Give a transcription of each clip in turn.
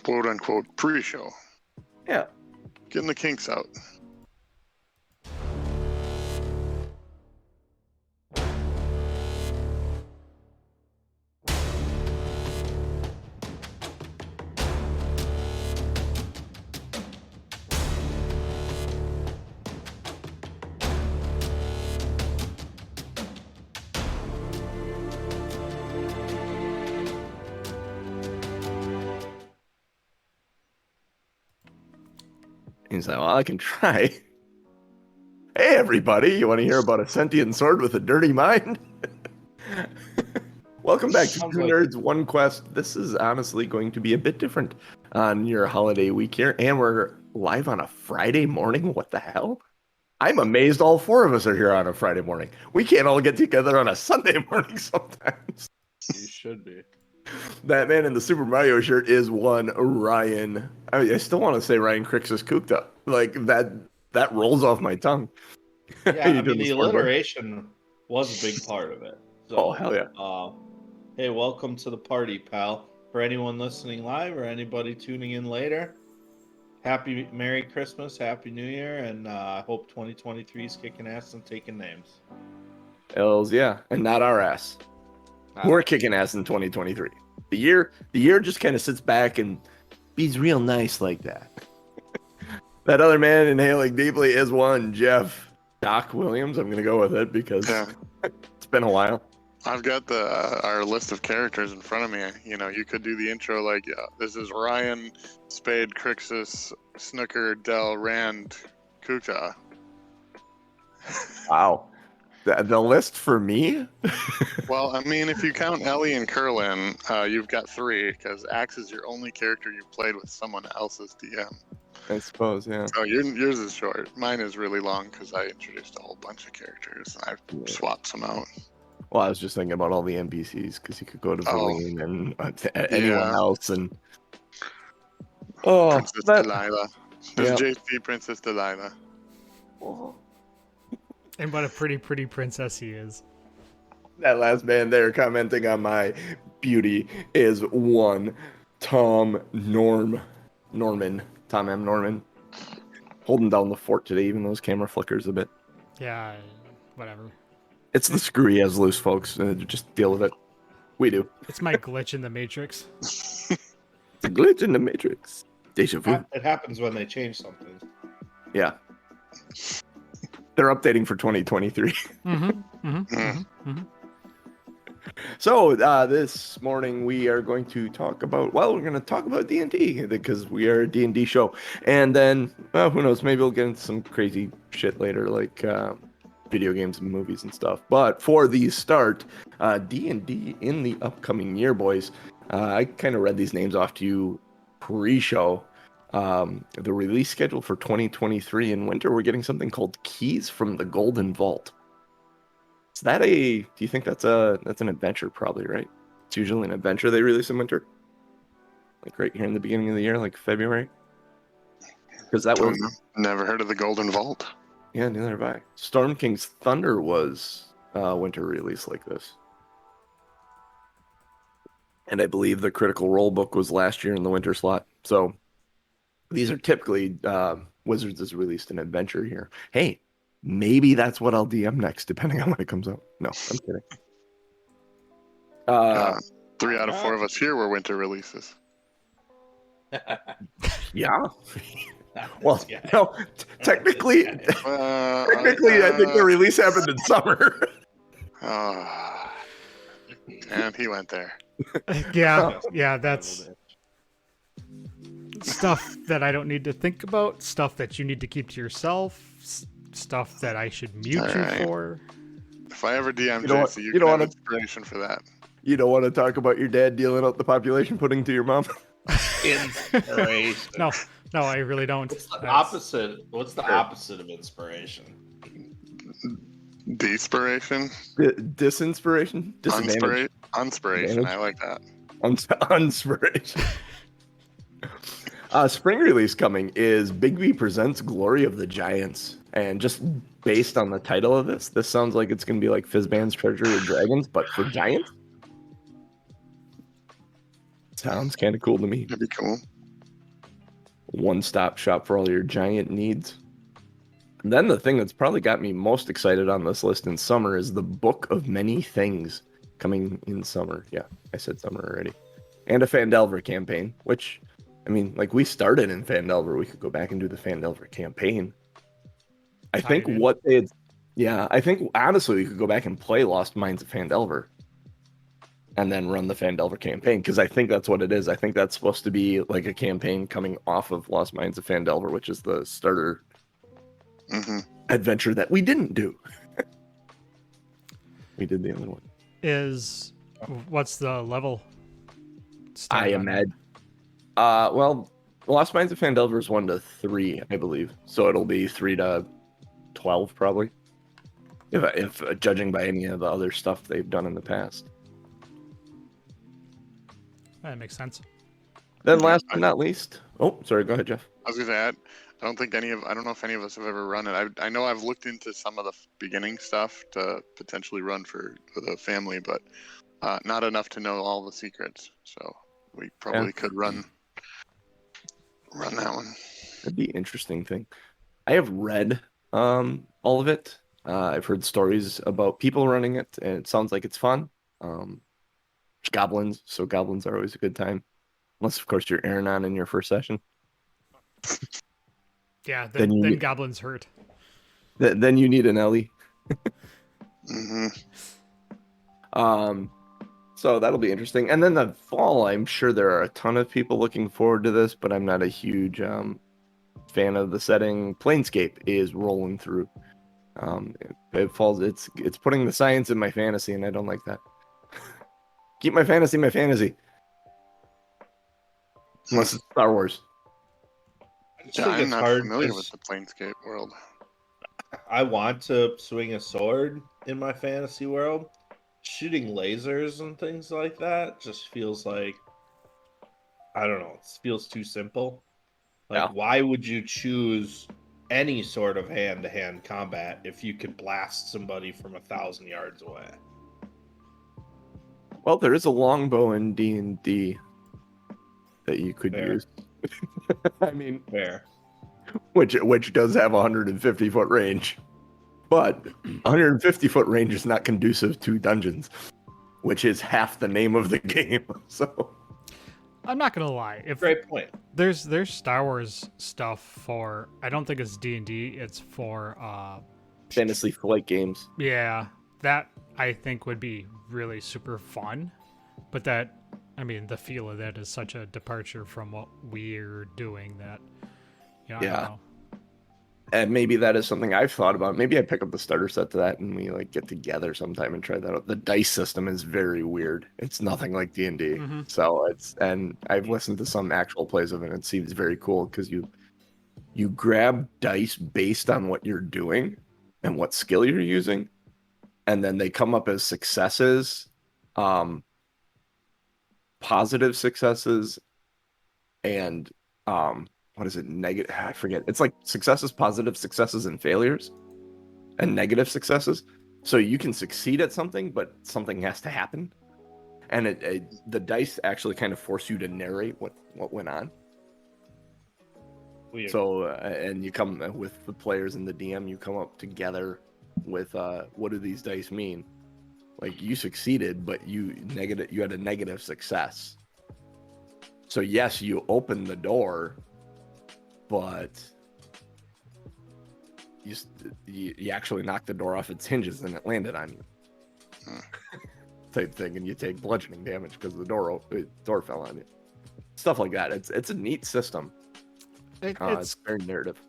quote unquote pre-show. Yeah. Getting the kinks out. He's like, well, I can try. Hey, everybody. You want to hear about a sentient sword with a dirty mind? Welcome back to Two Nerds, One Quest. This is honestly going to be a bit different on your holiday week here. And we're live on a Friday morning. What the hell? I'm amazed all four of us are here on a Friday morning. We can't all get together on a Sunday morning sometimes. You should be. That man in the Super Mario shirt is one Ryan. I still want to say Ryan Crixus Kukta. Like that rolls off my tongue. Yeah, I mean, the alliteration was a big part of it. So, oh, hell yeah. Hey, welcome to the party, pal. For anyone listening live or anybody tuning in later, happy Merry Christmas, Happy New Year, and I hope 2023 is kicking ass and taking names. Hells yeah, and not our ass. We're kicking ass in 2023. The year just kind of sits back and be's real nice like that. That other man inhaling deeply is one Jeff Doc Williams. I'm gonna go with it because it's been a while. I've got our list of characters in front of me. You know, you could do the intro like, this is Ryan, Spade, Crixus, Snooker, Dell, Rand, Kuta. Wow. The list for me? Well, I mean, if you count Ellie and Curlin, you've got 3, because Axe is your only character you've played with someone else's DM. I suppose, yeah. So yours is short. Mine is really long because I introduced a whole bunch of characters and I've swapped some out. Well, I was just thinking about all the NPCs because you could go to Valine and anyone else. And Princess Delilah. There's JC Princess Delilah. Oh. And what a pretty princess he is. That last man there commenting on my beauty is one Tom M. Norman. Holding down the fort today, even though his camera flickers a bit. Yeah, whatever. It's the screw he has loose, folks. Just deal with it. We do. It's my glitch in the Matrix. It's a glitch in the Matrix. Deja vu. It happens when they change something. Yeah. They're updating for 2023. So this morning we are going to talk about, we're going to talk about D&D because we are a D&D show. And then, who knows, maybe we'll get into some crazy shit later, like video games and movies and stuff. But for the start, D&D in the upcoming year, boys. I kind of read these names off to you pre-show. The release schedule for 2023 in winter, we're getting something called Keys from the Golden Vault. Is that do you think that's an adventure? Probably, right? It's usually an adventure they release in winter, like right here in the beginning of the year, like February. Because that was never heard of the Golden Vault. Yeah, neither have I. Storm King's Thunder was winter release like this, and I believe the Critical Role book was last year in the winter slot. So these are typically Wizards has released an adventure here. Hey. Maybe that's what I'll DM next, depending on when it comes out. No, I'm kidding. 3 out of 4 of us here were winter releases. Yeah. Well, no, technically, I think the release happened in summer. And he went there. Yeah, that's stuff that I don't need to think about, stuff that you need to keep to yourself, stuff that I should mute you for. If I ever DM JC, you can have inspiration for that. You don't want to talk about your dad dealing out the population pudding to your mom? Inspiration. No, I really don't. What's the opposite? What's the opposite of inspiration? Despiration? Disinspiration? Unspiration. I like that. Unspiration. Spring release coming is Bigby Presents Glory of the Giants. And just based on the title of this sounds like it's going to be like Fizban's Treasury of Dragons, but for giants? Sounds kind of cool to me. That'd be cool. one-stop shop for all your giant needs. And then the thing that's probably got me most excited on this list in summer is the Book of Many Things coming in summer. Yeah, I said summer already. And a Phandelver campaign, which, I mean, like we started in Phandelver. We could go back and do the Phandelver campaign. I think Tied in. what they had, yeah, I think honestly we could go back and play Lost Mines of Phandelver and then run the Phandelver campaign, because I think that's what it is. I think that's supposed to be like a campaign coming off of Lost Mines of Phandelver, which is the starter adventure that we didn't do. We did the other one. What's the level? I imagine. Well, Lost Mines of Phandelver is 1 to 3, I believe. So it'll be 3 to 12 probably, if judging by any of the other stuff they've done in the past. That makes sense. Then last but not least, oh, sorry, go ahead, Jeff. I was gonna say, I don't know if any of us have ever run it. I know I've looked into some of the beginning stuff to potentially run for the family, but not enough to know all the secrets. So we probably could run that one. That'd be an interesting thing. I have read all of it. I've heard stories about people running it, and it sounds like it's fun. Goblins, so goblins are always a good time. Unless, of course, you're Aranon in your first session. Yeah, then goblins hurt. Then you need an Ellie. So that'll be interesting. And then the fall, I'm sure there are a ton of people looking forward to this, but I'm not a huge fan of the setting. Planescape is rolling through. It falls. It's putting the science in my fantasy, and I don't like that. Keep my fantasy, unless it's Star Wars. Yeah, I'm not familiar with the Planescape world. I want to swing a sword in my fantasy world. Shooting lasers and things like that just feels like, I don't know, it feels too simple. Like, why would you choose any sort of hand-to-hand combat if you could blast somebody from 1,000 yards away? Well, there is a longbow in D&D that you could use. I mean, which does have 150-foot range, but 150-foot range is not conducive to dungeons, which is half the name of the game. So, I'm not gonna lie. Great point. There's Star Wars stuff for. I don't think it's D&D. It's for Fantasy Flight games. Yeah, that I think would be really super fun, but the feel of that is such a departure from what we're doing that, I don't know. And maybe that is something I've thought about. Maybe I pick up the starter set to that and we get together sometime and try that out. The dice system is very weird. It's nothing like D&D. So and I've listened to some actual plays of it, and it seems very cool because you grab dice based on what you're doing and what skill you're using, and then they come up as successes, positive successes, and what is it? Negative? I forget. It's like successes, positive successes, and failures, and negative successes. So you can succeed at something, but something has to happen, and the dice actually kind of force you to narrate what went on. Weird. So and you come with the players and the DM. You come up together with what do these dice mean? Like, you succeeded, but you had a negative success. So yes, you opened the door, but you actually knocked the door off its hinges and it landed on you. Type thing, and you take bludgeoning damage because the door fell on you. Stuff like that. It's a neat system. It's very narrative.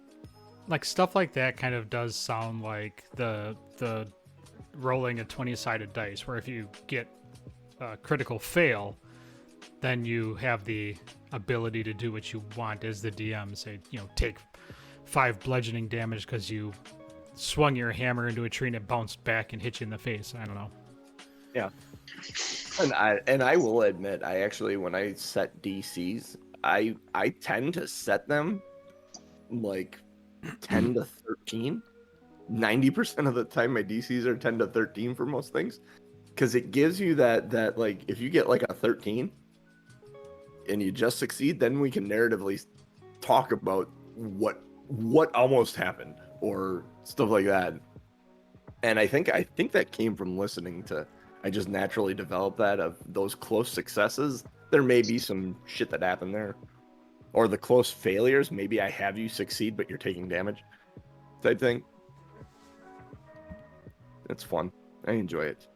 Like, stuff like that kind of does sound like the rolling a 20-sided dice, where if you get a critical fail, then you have the ability to do what you want as the DM. Say, take 5 bludgeoning damage because you swung your hammer into a tree and it bounced back and hit you in the face. I don't know. Yeah. And I will admit, I actually, when I set DCs, I tend to set them like 10 to 13. 90% of the time my DCs are 10 to 13 for most things, because it gives you that like, if you get like a 13 and you just succeed, then we can narratively talk about what almost happened or stuff like that. And I think that came from listening to. I just naturally developed that of those close successes. There may be some shit that happened there, or the close failures. Maybe I have you succeed, but you're taking damage, type thing. It's fun. I enjoy it.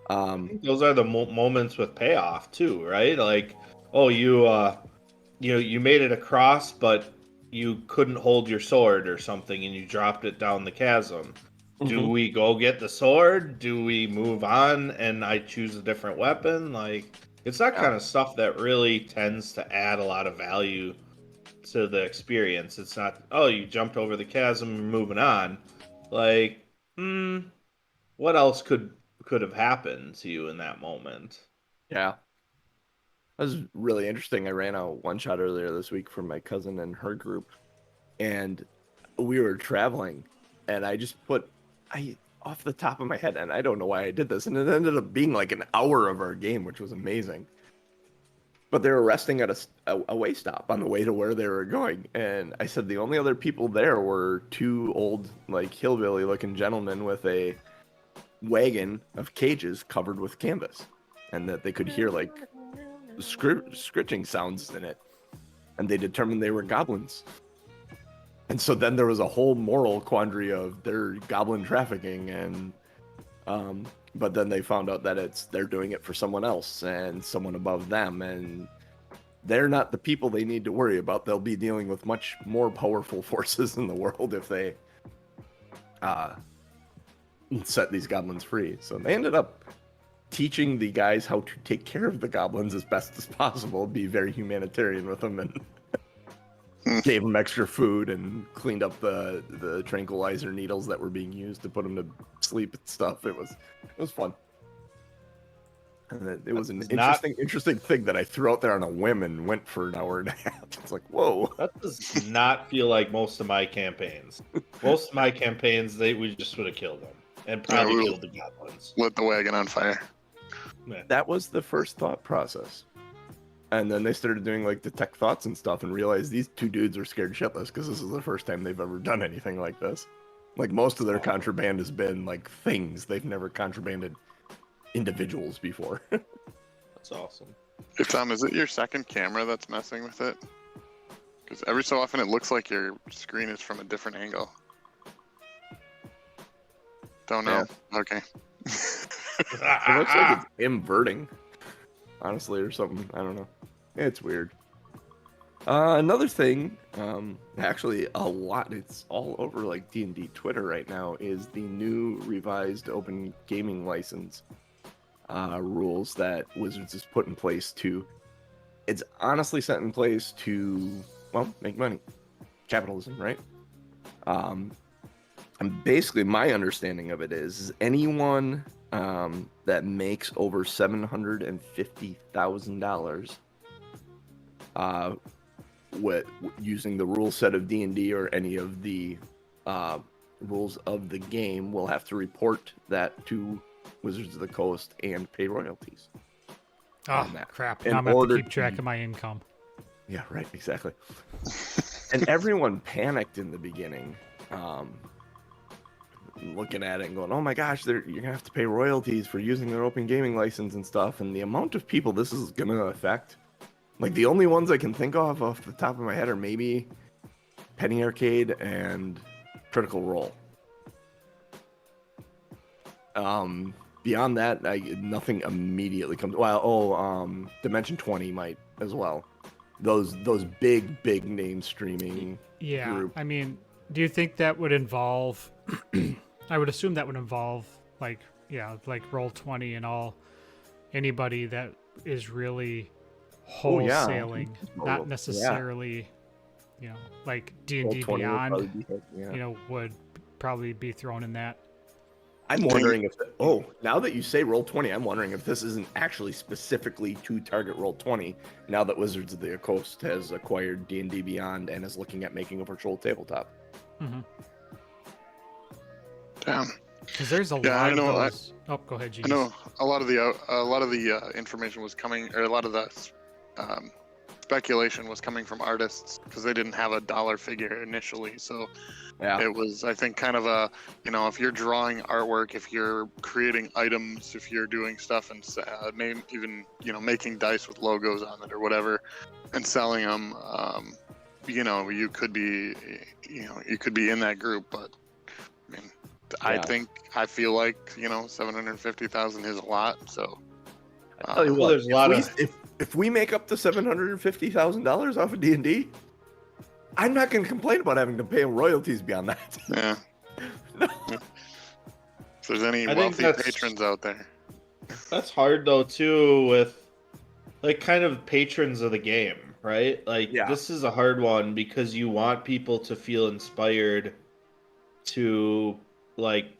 I think those are the moments with payoff too, right? Like, oh, you made it across, but you couldn't hold your sword or something, and you dropped it down the chasm. Do we go get the sword? Do we move on and I choose a different weapon? Like, it's that kind of stuff that really tends to add a lot of value to the experience. It's not, oh, you jumped over the chasm and moving on. Like, what else could have happened to you in that moment? Yeah. That was really interesting. I ran a one shot earlier this week from my cousin and her group, and we were traveling, and I just off the top of my head, and I don't know why I did this, and it ended up being like an hour of our game, which was amazing. But they were resting at a way stop on the way to where they were going, and I said the only other people there were two old, like, hillbilly-looking gentlemen with a wagon of cages covered with canvas, and that they could hear, like, scritching sounds in it, and they determined they were goblins. And so then there was a whole moral quandary of their goblin trafficking, and but then they found out that they're doing it for someone else and someone above them, and they're not the people they need to worry about. They'll be dealing with much more powerful forces in the world if they set these goblins free. So they ended up teaching the guys how to take care of the goblins as best as possible, be very humanitarian with them, and gave them extra food and cleaned up the tranquilizer needles that were being used to put them to sleep and stuff. It was fun. And it was an interesting thing that I threw out there on a whim and went for an hour and a half. It's like, whoa. That does not feel like most of my campaigns. Most of my campaigns, we just would have killed them and probably killed the goblins. Lit the wagon on fire. Yeah. That was the first thought process. And then they started doing like the tech thoughts and stuff and realized these two dudes are scared shitless because this is the first time they've ever done anything like this. Like, most of their contraband has been like things. They've never contrabanded individuals before. That's awesome. Hey, Tom, is it your second camera that's messing with it? Because every so often it looks like your screen is from a different angle. Don't know. Yeah. Okay. It looks like it's inverting, honestly, or something. I don't know. It's weird. Another thing, actually a lot, it's all over like D&D Twitter right now, is the new revised open gaming license rules that Wizards has put in place it's honestly set in place to, well, make money. Capitalism, right? And basically my understanding of it is anyone that makes over $750,000 using the rule set of D&D or any of the rules of the game will have to report that to Wizards of the Coast and pay royalties. Oh, crap. Now I'm going to have to keep track of my income. Yeah, right, exactly. And everyone panicked in the beginning, looking at it and going, oh my gosh, you're going to have to pay royalties for using their open gaming license and stuff. And the amount of people this is going to affect, like, the only ones I can think of off the top of my head are maybe Penny Arcade and Critical Role. Beyond that, nothing immediately comes. Well, Dimension 20 might as well. Those big name streaming. Yeah, group. I mean, do you think that would involve? I would assume that would involve like Roll20 and all. Anybody that is really wholesaling, not necessarily, like D&D Beyond. Would probably be thrown in that. I'm wondering if now that you say Roll20, I'm wondering if this isn't actually specifically to target Roll20 now that Wizards of the Coast has acquired D&D Beyond and is looking at making a virtual tabletop. Mm-hmm. Damn. Because there's a lot of those. Go ahead, Genius. I know a lot of the information was coming, or a lot of the speculation was coming from artists because they didn't have a dollar figure initially. So it was, I think, kind of a, if you're drawing artwork, if you're creating items, if you're doing stuff and maybe even, making dice with logos on it or whatever and selling them, you could be, you could be in that group. But I mean, I feel like, 750,000 is a lot. So I tell you what, there's a lot if we make up to $750,000 off of D&D, I'm not going to complain about having to pay royalties beyond that. Yeah. No. If there's any wealthy patrons out there. That's hard though too, with like kind of patrons of the game, right? Like this is a hard one because you want people to feel inspired to like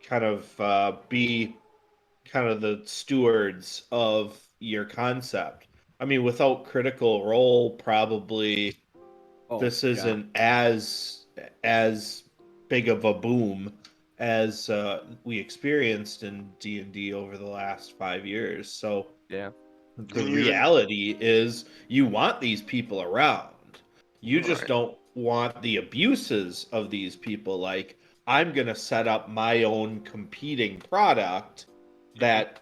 kind of be kind of the stewards of your concept. I mean, without Critical Role, probably this isn't as big of a boom as we experienced in D&D over the last 5 years. So the reality is you want these people around. You just don't want the abuses of these people. Like, I'm going to set up my own competing product that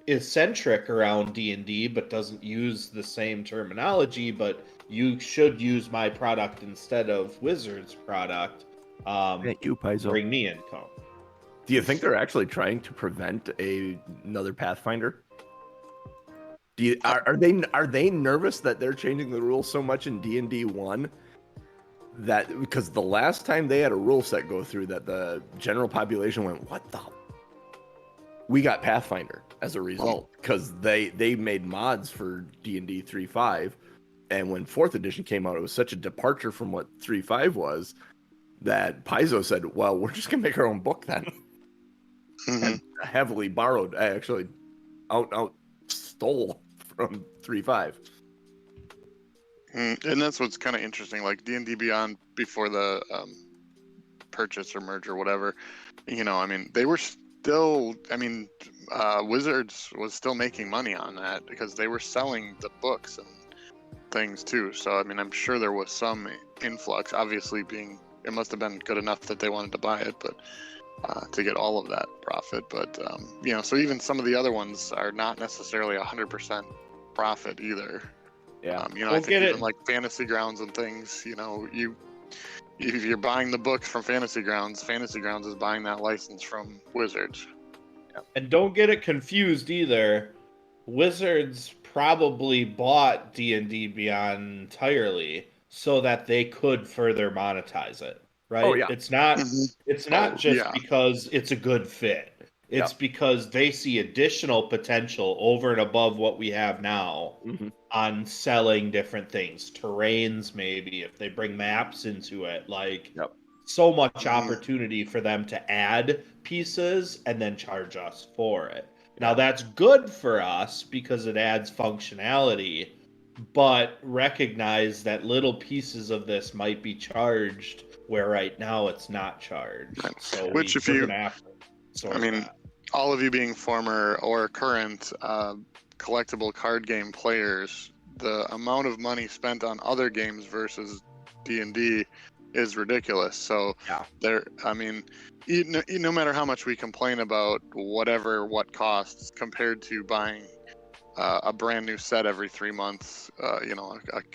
is centric around D&D but doesn't use the same terminology, but you should use my product instead of Wizards' product. Thank you, Paizo. Bring me income. Do you think they're actually trying to prevent another Pathfinder? Are they nervous that they're changing the rules so much in D&D 1 that because the last time they had a rule set go through that the general population went, what the? We got Pathfinder as a result because they made mods for D&D 3.5, and when 4th edition came out, it was such a departure from what 3.5 was that Paizo said, well, we're just gonna make our own book then. And heavily borrowed, actually out stole from 3.5. And that's what's kind of interesting, like D&D Beyond before the purchase or merge or whatever, I mean, they were still, Wizards was still making money on that because they were selling the books and things too. So, I mean, I'm sure there was some influx, obviously it must have been good enough that they wanted to buy it, but to get all of that profit. But, so even some of the other ones are not necessarily 100% profit either. Yeah. I think even like Fantasy Grounds and things, if you're buying the books from Fantasy Grounds is buying that license from Wizards. Yeah. And don't get it confused either. Wizards probably bought D&D Beyond entirely so that they could further monetize it, right? Oh, yeah. It's not just because it's a good fit. It's because they see additional potential over and above what we have now on selling different things, terrains maybe, if they bring maps into it, so much opportunity for them to add pieces and then charge us for it. Now that's good for us because it adds functionality, but recognize that little pieces of this might be charged where right now it's not charged. So all of you being former or current collectible card game players, the amount of money spent on other games versus D&D is ridiculous. So no matter how much we complain about what costs compared to buying a brand new set every 3 months, a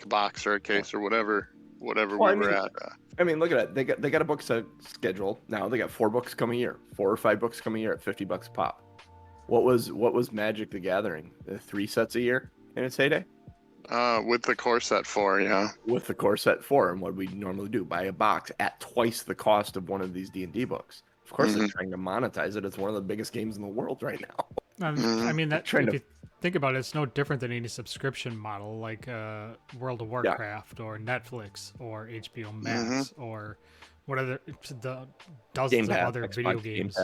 box or a case or whatever we were at. I mean, look at it. They got a book schedule now. They got 4 books coming a year, 4 or 5 books coming a year at $50 a pop. What was Magic the Gathering? 3 sets a year in its heyday? With the core set 4, yeah. With the core set 4, and what we normally do, buy a box at twice the cost of one of these D&D books. Of course, they're trying to monetize it. It's one of the biggest games in the world right now. I mean, if you think about it, it's no different than any subscription model like World of Warcraft or Netflix or HBO Max or the dozens of other video games.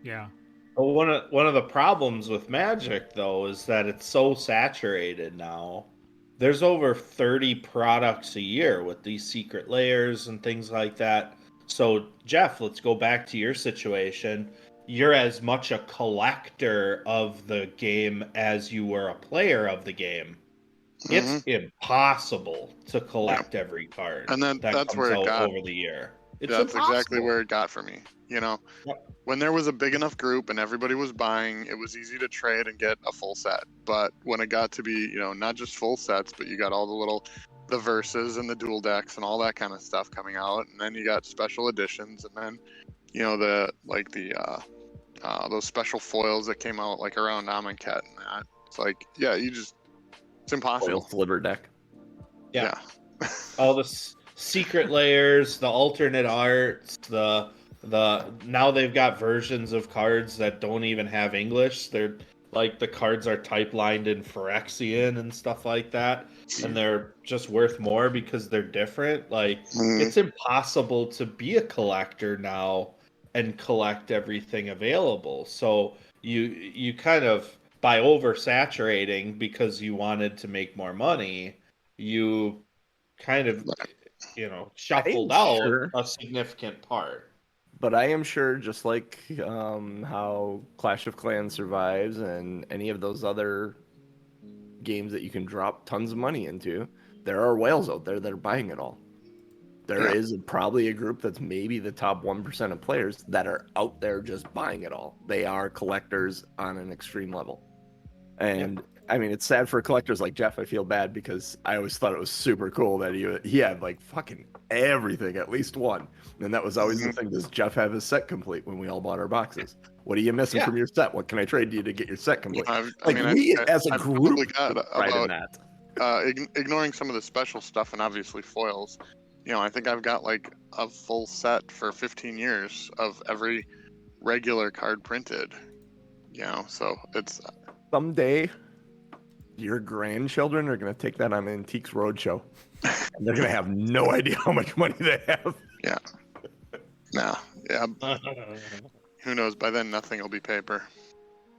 Yeah. Well, one of the problems with Magic, though, is that it's so saturated now. There's over 30 products a year with these secret layers and things like that. So, Jeff, let's go back to your situation. You're as much a collector of the game as you were a player of the game. It's impossible to collect every card And then that that's comes where it out got. over the year. It's That's impossible. exactly where it got for me. You know, Yep. when there was a big enough group and everybody was buying, it was easy to trade and get a full set. But when it got to be, you know, not just full sets, but you got all the verses and the dual decks and all that kind of stuff coming out, and then you got special editions, and then, you know, those special foils that came out like around Amonkhet and that. It's like, yeah, it's Foil impossible. sliver deck. Yeah. All the secret layers, the alternate arts, the now they've got versions of cards that don't even have English. They're like the cards are type lined in Phyrexian and stuff like that, and they're just worth more because they're different. Like it's impossible to be a collector now and collect everything available. So you kind of, by oversaturating because you wanted to make more money, you kind of, you know, shuffled out a significant part. But I am sure, just like how Clash of Clans survives and any of those other games that you can drop tons of money into, there are whales out there that are buying it all. There is probably a group that's maybe the top 1% of players that are out there just buying it all. They are collectors on an extreme level. And I mean, it's sad for collectors like Jeff. I feel bad because I always thought it was super cool that he had like fucking everything, at least one. And that was always the thing. Does Jeff have his set complete when we all bought our boxes? What are you missing from your set? What can I trade to you to get your set complete? As a group, got right in that. Ignoring some of the special stuff and obviously foils, you know, I think I've got like a full set for 15 years of every regular card printed. You know, so it's someday your grandchildren are going to take that on Antiques Roadshow, and they're going to have no idea how much money they have. Yeah. No. Yeah. Who knows? By then, nothing will be paper.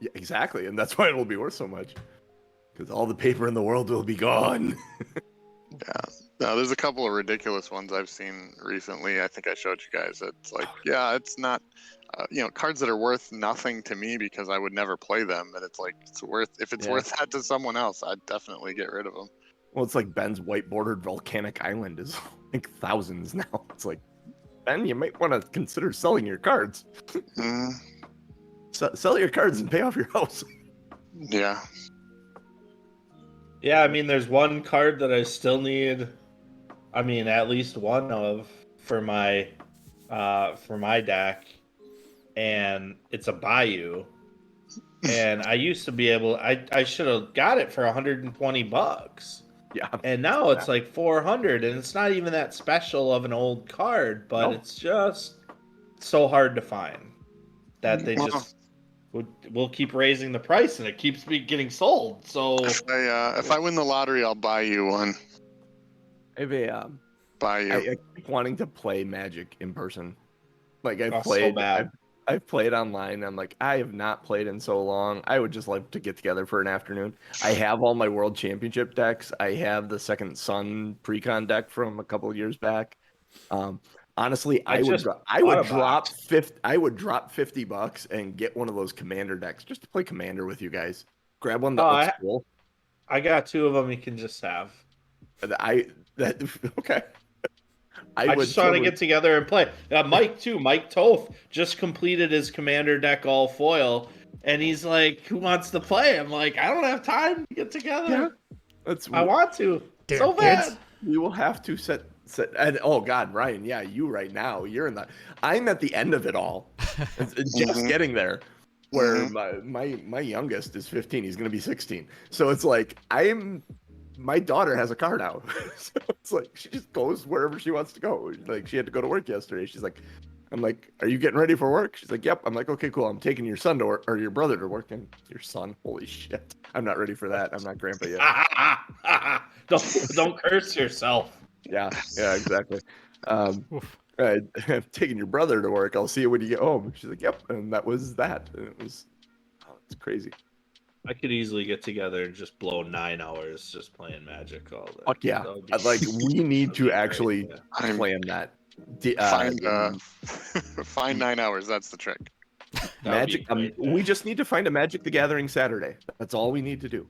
Yeah, exactly, and that's why it'll be worth so much, because all the paper in the world will be gone. Yeah. No, there's a couple of ridiculous ones I've seen recently. I think I showed you guys. It's like, yeah, it's not, you know, cards that are worth nothing to me because I would never play them. And it's like, if it's worth that to someone else, I'd definitely get rid of them. Well, it's like Ben's white bordered volcanic island is like thousands now. It's like, Ben, you might want to consider selling your cards. Sell your cards and pay off your house. Yeah. Yeah, I mean, there's one card that I still need. I mean, at least one of for my deck, and it's a Bayou. And I used to be able. I should have got it for $120. Yeah. And now it's like 400, and it's not even that special of an old card, but it's just so hard to find that they just will keep raising the price, and it keeps me getting sold. So if I win the lottery, I'll buy you one. I keep wanting to play Magic in person. Like I've played online. I'm like, I have not played in so long. I would just like to get together for an afternoon. I have all my World Championship decks. I have the Second Sun Precon deck from a couple of years back. Honestly, I would drop $50 and get one of those Commander decks just to play Commander with you guys. Grab one that looks cool. I got two of them you can just have. Okay. I just want to get together and play. Mike too. Mike Toth just completed his Commander deck all foil, and he's like, "Who wants to play?" I'm like, "I don't have time to get together. Yeah, I want to so bad." We will have to set. And oh God, Ryan, yeah, you right now, you're in the. I'm at the end of it all, just getting there. Where my youngest is 15, he's gonna be 16. So it's like my daughter has a car now. So it's like she just goes wherever she wants to go. Like she had to go to work yesterday. She's like, I'm like, are you getting ready for work? She's like, yep. I'm like, okay, cool. I'm taking your son to work, or your brother to work. And your son, holy shit. I'm not ready for that. I'm not grandpa yet. Don't curse yourself. Yeah, exactly. I'm taking your brother to work. I'll see you when you get home. She's like, yep. And that was that. And it was, it's crazy. I could easily get together and just blow 9 hours just playing Magic all day. Fuck yeah. Like, we need to actually plan that. Find 9 hours. That's the trick. Magic. We just need to find a Magic the Gathering Saturday. That's all we need to do.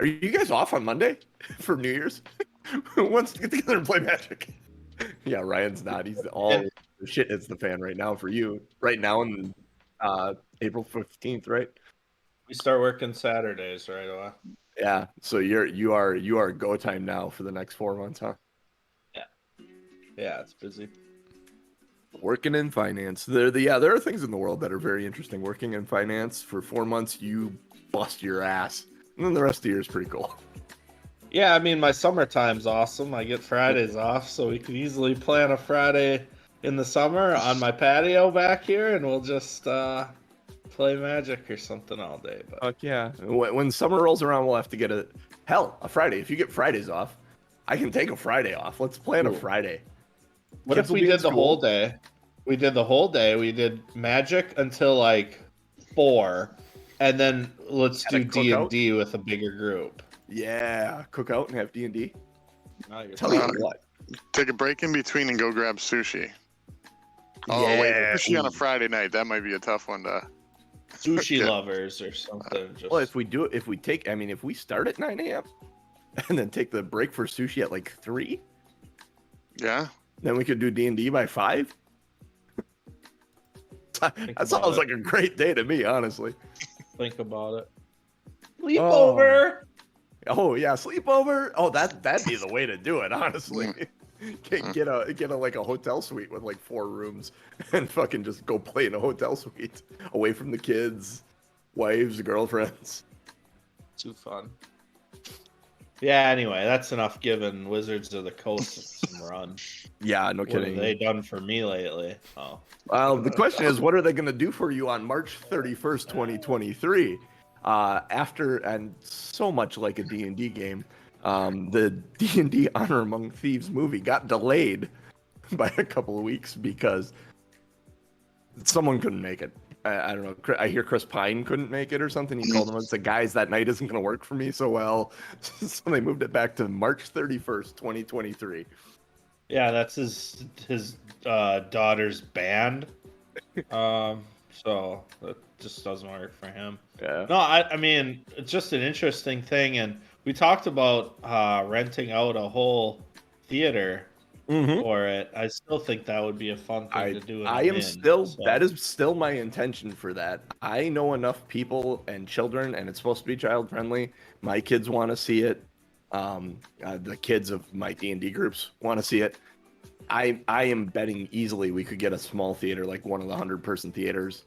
Are you guys off on Monday for New Year's? Who wants to get together and play Magic? Yeah, Ryan's not. He's all the shit hits the fan right now for you. Right now in April 15th, right? We start working Saturdays right away. Yeah. So you are go time now for the next 4 months, huh? Yeah, it's busy. Working in finance. There are things in the world that are very interesting. Working in finance for 4 months, you bust your ass, and then the rest of the year is pretty cool. Yeah, I mean, my summertime's awesome. I get Fridays off, so we could easily plan a Friday in the summer on my patio back here, and we'll just play Magic or something all day. But Fuck yeah. When summer rolls around, we'll have to get a Friday. If you get Fridays off, I can take a Friday off. Let's plan a Friday. what Kids if will we be in did the whole school. day? We did the whole day. We did Magic until like 4, and then let's do And a cookout? D&D with a bigger group. Yeah, cook out and have D&D. Now you're Tell you talking. what. Take a break in between and go grab sushi. Oh wait, Yeah. sushi on a Friday night. That might be a tough one to. Sushi Yeah. lovers or something. Just... Well, if we start at 9 a.m. and then take the break for sushi at like 3, Yeah. then we could do D&D by 5. That about sounds it. like a great day to me, honestly. think about it. Sleepover. Oh yeah, sleepover. Oh, that'd be the way to do it, honestly. Get a like a hotel suite with like 4 rooms and fucking just go play in a hotel suite away from the kids, wives, girlfriends. Too fun. Yeah. Anyway, that's enough giving Wizards of the Coast some run. Yeah, no What have kidding. they done for me lately? Oh, Well, the question is, what are they going to do for you on March 31st, 2023? After, and so much like a D&D game, the D&D Honor Among Thieves movie got delayed by a couple of weeks because someone couldn't make it. I don't know. I hear Chris Pine couldn't make it or something. He told him, it's like, guys, that night isn't going to work for me so well. So they moved it back to March 31st, 2023. yeah, that's his daughter's band. So that just doesn't work for him. Yeah. No, I mean, it's just an interesting thing, and we talked about renting out a whole theater Mm-hmm. for it. I still think that would be a fun thing to do. That is still my intention for that. I know enough people and children, and it's supposed to be child friendly. My kids want to see it. The kids of my D&D groups want to see it. I am betting easily we could get a small theater, like one of the 100-person theaters,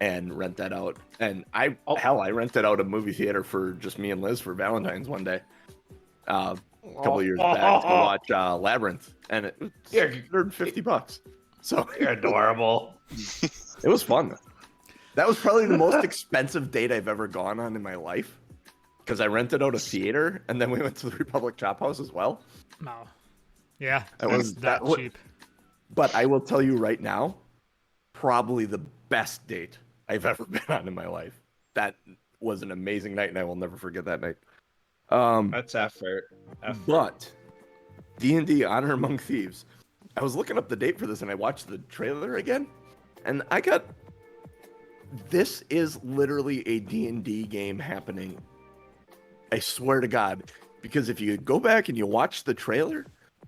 and rent that out. And I rented out a movie theater for just me and Liz for Valentine's one day. A couple of years back to watch Labyrinth, and it was $150. So You're adorable. it was fun. That was probably the most expensive date I've ever gone on in my life, because I rented out a theater and then we went to the Republic Chop House as well. No. Yeah, That was that that cheap. But I will tell you right now, probably the best date I've ever been on in my life. That was an amazing night, and I will never forget that night. That's effort. But D&D Honor Among Thieves, I was looking up the date for this, and I watched the trailer again, and this is literally a D&D game happening. I swear to God, because if you go back and you watch the trailer,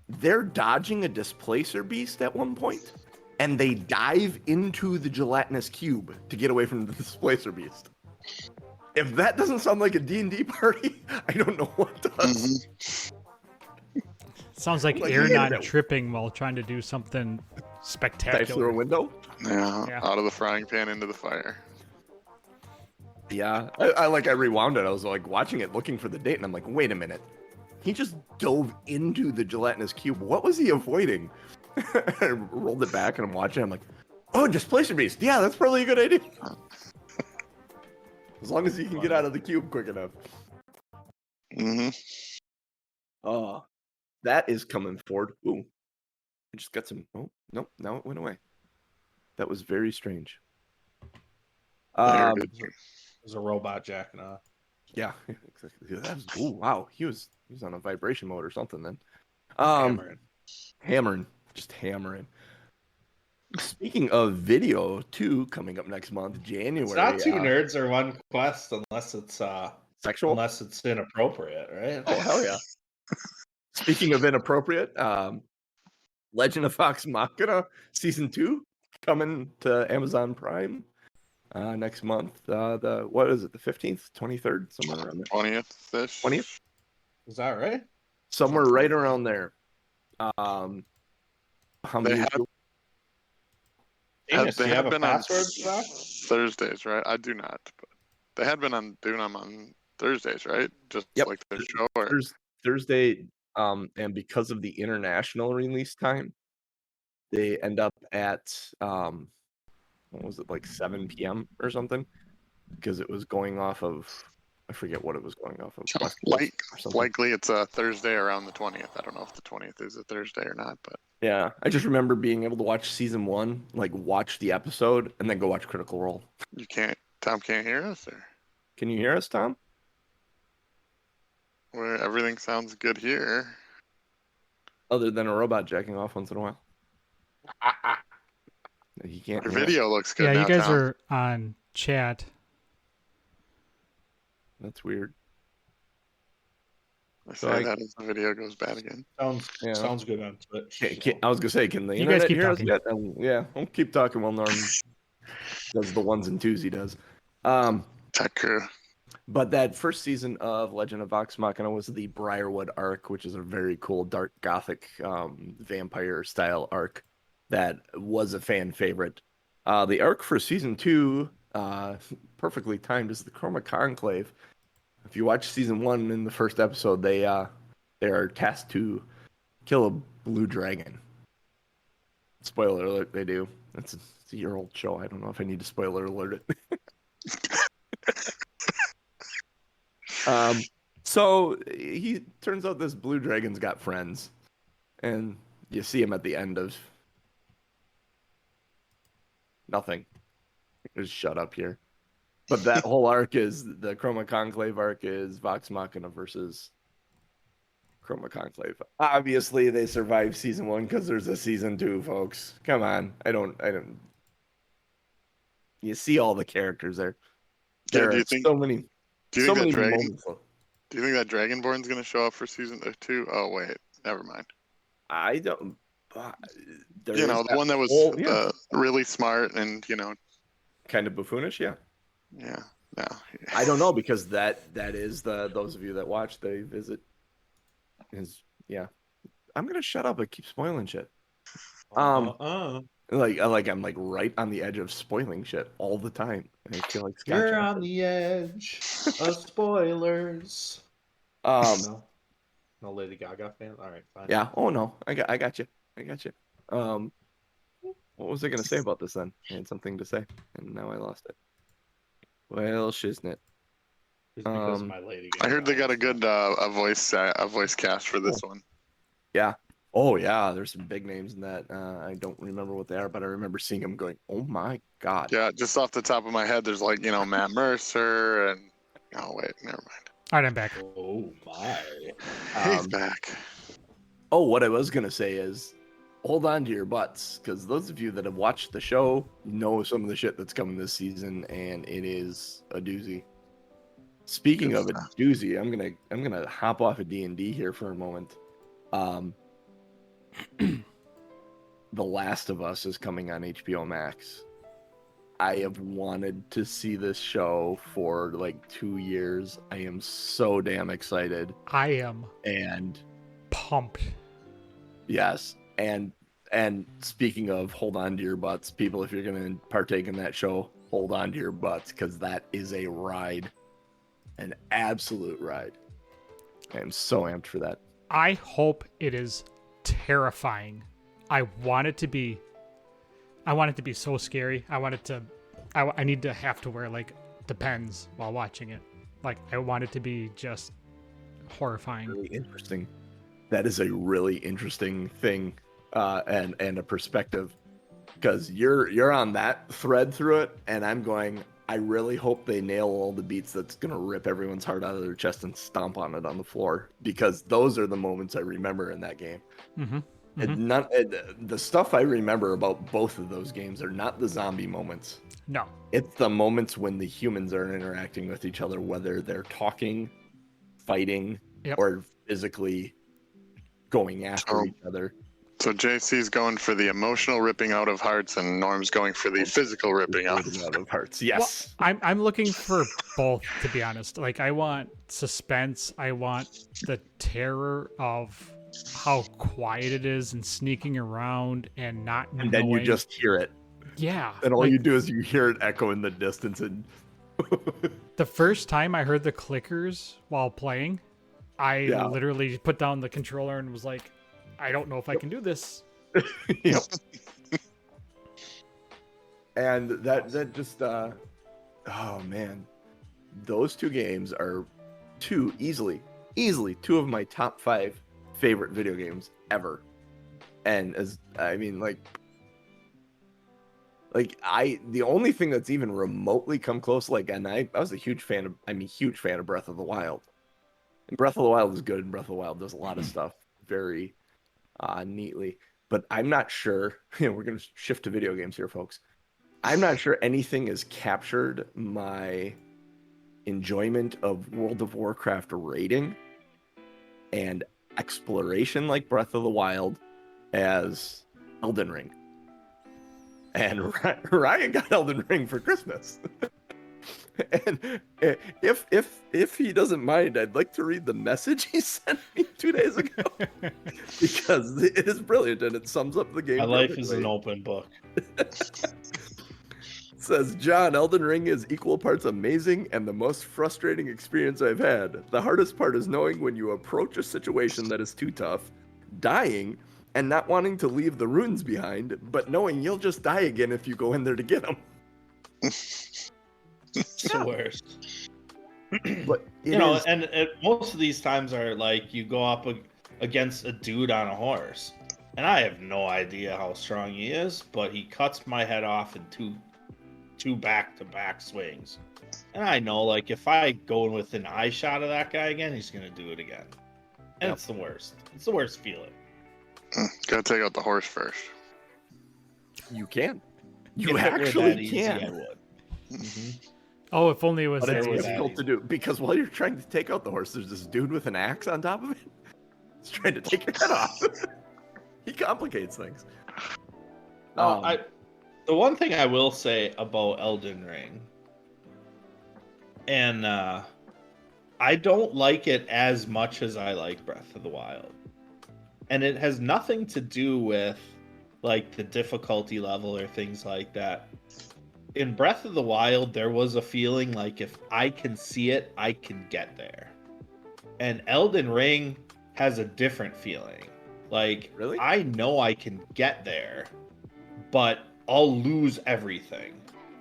they're dodging a displacer beast at one point, and they dive into the gelatinous cube to get away from the displacer beast. If that doesn't sound like a D&D party, I don't know what does. Sounds like Like, air yeah, not tripping while trying to do something Dive through a spectacular. window. Yeah. Out of the frying pan into the fire. Yeah, I rewound it. I was like watching it, looking for the date, and I'm like, wait a minute. He just dove into the gelatinous cube. What was he avoiding? I rolled it back and I'm watching. I'm like, oh, displacer beast. Yeah, that's probably a good idea. As long as he can get out of the cube quick enough. Mm-hmm. Oh, that is coming forward. Ooh, I just got some. Oh, nope, now it went away. That was very strange. There's a robot jacking off. Yeah, exactly. That was, ooh, wow. He was on a vibration mode or something then. Hammering, just hammering. Speaking of video, 2 coming up next month, January. It's not 2 nerds or 1 quest unless it's Sexual? Unless it's inappropriate, right? Oh, hell yeah. Speaking of inappropriate, Legend of Vox Machina Season 2 coming to Amazon Prime next month. What is it, the 15th, 23rd, somewhere around there? 20th-ish. 20th? Is that right? Somewhere Something right like that. around there. How many They of had- you? Genius, They do you had have a been on password for that? Thursdays, right? I do not, but they had been doing them on Thursdays, right? Just Yep. like their show. Or... Thursday, and because of the international release time, they end up at what was it, like 7 p.m. or something? Because it was going off of, I forget what it was going off of. West Coast or something. Likely it's a Thursday around the 20th. I don't know if the 20th is a Thursday or not, but Yeah, I just remember being able to watch season 1, like watch the episode, and then go watch Critical Role. you can't. Tom can't hear us, or Can you hear us, Tom? where everything sounds good here. Other than a robot jacking off once in a while. He can't Your hear us. video looks good Yeah, now, you guys Tom. are on chat. That's weird. I So say that as the video goes bad again. Sounds good on Twitch. I was gonna say, can the You guys internet keep hear us talking. yet? Yeah, I'll keep talking while Norm does the ones and twos he does. Tech crew. But that first season of Legend of Vox Machina was the Briarwood arc, which is a very cool dark gothic vampire style arc that was a fan favorite. The arc for season 2, perfectly timed, is the Chroma Conclave. If you watch season 1 in the first episode, they are tasked to kill a blue dragon. Spoiler alert, they do. It's a year-old show. I don't know if I need to spoiler alert it. So he turns out this blue dragon's got friends, and you see him at the end of nothing. Just shut up here. But that whole arc is the Chroma Conclave arc is Vox Machina versus Chroma Conclave. Obviously, they survived season 1 because there's a season 2, folks. Come on, I don't. You see all the characters there. Yeah, There are so many. Do you So think many that dragon? moments. Do you think that Dragonborn's gonna show up for season 2? Oh wait, never mind. I don't. You know, the one that was really smart and kind of buffoonish. Yeah. Yeah. No. I don't know because that is those of you that watch, they visit is I'm gonna shut up and keep spoiling shit. Like I'm like right on the edge of spoiling shit all the time, and I feel like Scott You're Johnson. on the edge of spoilers. No Lady Gaga fan. All right, fine. Yeah. Oh no, I got you. What was I gonna say about this then? I had something to say, and now I lost it. Well, shiznit. It's because of my Lady Gaga. I heard they got a good a voice cast for this one. Yeah. Oh yeah, there's some big names in that. I don't remember what they are, but I remember seeing them going, "Oh my god!" Yeah, just off the top of my head, there's like Matt Mercer and oh wait, never mind. All right, I'm back. Oh my! He's back. Oh, what I was gonna say is, hold on to your butts, because those of you that have watched the show know some of the shit that's coming this season, and it is a doozy. Speaking of a doozy, I'm gonna hop off of D&D here for a moment. The Last of Us is coming on HBO Max. I have wanted to see this show for like 2 years. I am so damn excited. I am And pumped. yes, and speaking of hold on to your butts, people, if you're gonna partake in that show, hold on to your butts, because that is a ride, an absolute ride. I am so amped for that. I hope it is terrifying. I want it to be so scary. I need to have to wear like Depends while watching it. Like I want it to be just horrifying. Really interesting. That is a really interesting thing, and a perspective, because you're on that thread through it, and I'm going, I really hope they nail all the beats that's gonna rip everyone's heart out of their chest and stomp on it on the floor, because those are the moments I remember in that game. Mm-hmm. The stuff I remember about both of those games are not the zombie moments. No. It's the moments when the humans are interacting with each other, whether they're talking, fighting, or physically going after each other. So JC's going for the emotional ripping out of hearts, and Norm's going for the physical ripping out of hearts. Yes. Well, I'm looking for both, to be honest. Like, I want suspense. I want the terror of how quiet it is and sneaking around and not and then you just hear it. Yeah. And all you do is you hear it echo in the distance. And the first time I heard the clickers while playing, I literally put down the controller and was like, I don't know if I can do this. Yep. And that just oh man, those two games are easily two of my top 5 favorite video games ever. And the only thing that's even remotely come close, and I was a huge fan of Breath of the Wild. And Breath of the Wild is good, and Breath of the Wild does a lot of stuff very neatly. But I'm not sure, we're going to shift to video games here, folks. I'm not sure anything has captured my enjoyment of World of Warcraft raiding and exploration like Breath of the Wild as Elden Ring. And Ryan got Elden Ring for Christmas. And if he doesn't mind, I'd like to read the message he sent me 2 days ago, because it is brilliant and it sums up the game. My life is an open book. It says, John, Elden Ring is equal parts amazing and the most frustrating experience I've had. The hardest part is knowing when you approach a situation that is too tough, dying, and not wanting to leave the runes behind, but knowing you'll just die again if you go in there to get them. It's the worst. But and most of these times are like you go up against a dude on a horse, and I have no idea how strong he is, but he cuts my head off in two back-to-back swings. And I know, like, if I go in with an eye shot of that guy again, he's going to do it again. And it's the worst. It's the worst feeling. Gotta take out the horse first. You can. You If it were actually that easy, can. I would. Mm-hmm. Oh, if only it was But that it's easy. difficult to do, because while you're trying to take out the horse, there's this dude with an axe on top of it. He's trying to take your head off. He complicates things. The one thing I will say about Elden Ring, and I don't like it as much as I like Breath of the Wild. And it has nothing to do with like the difficulty level or things like that. In Breath of the Wild, there was a feeling like if I can see it, I can get there. And Elden Ring has a different feeling. Like, Really? I know I can get there, but I'll lose everything.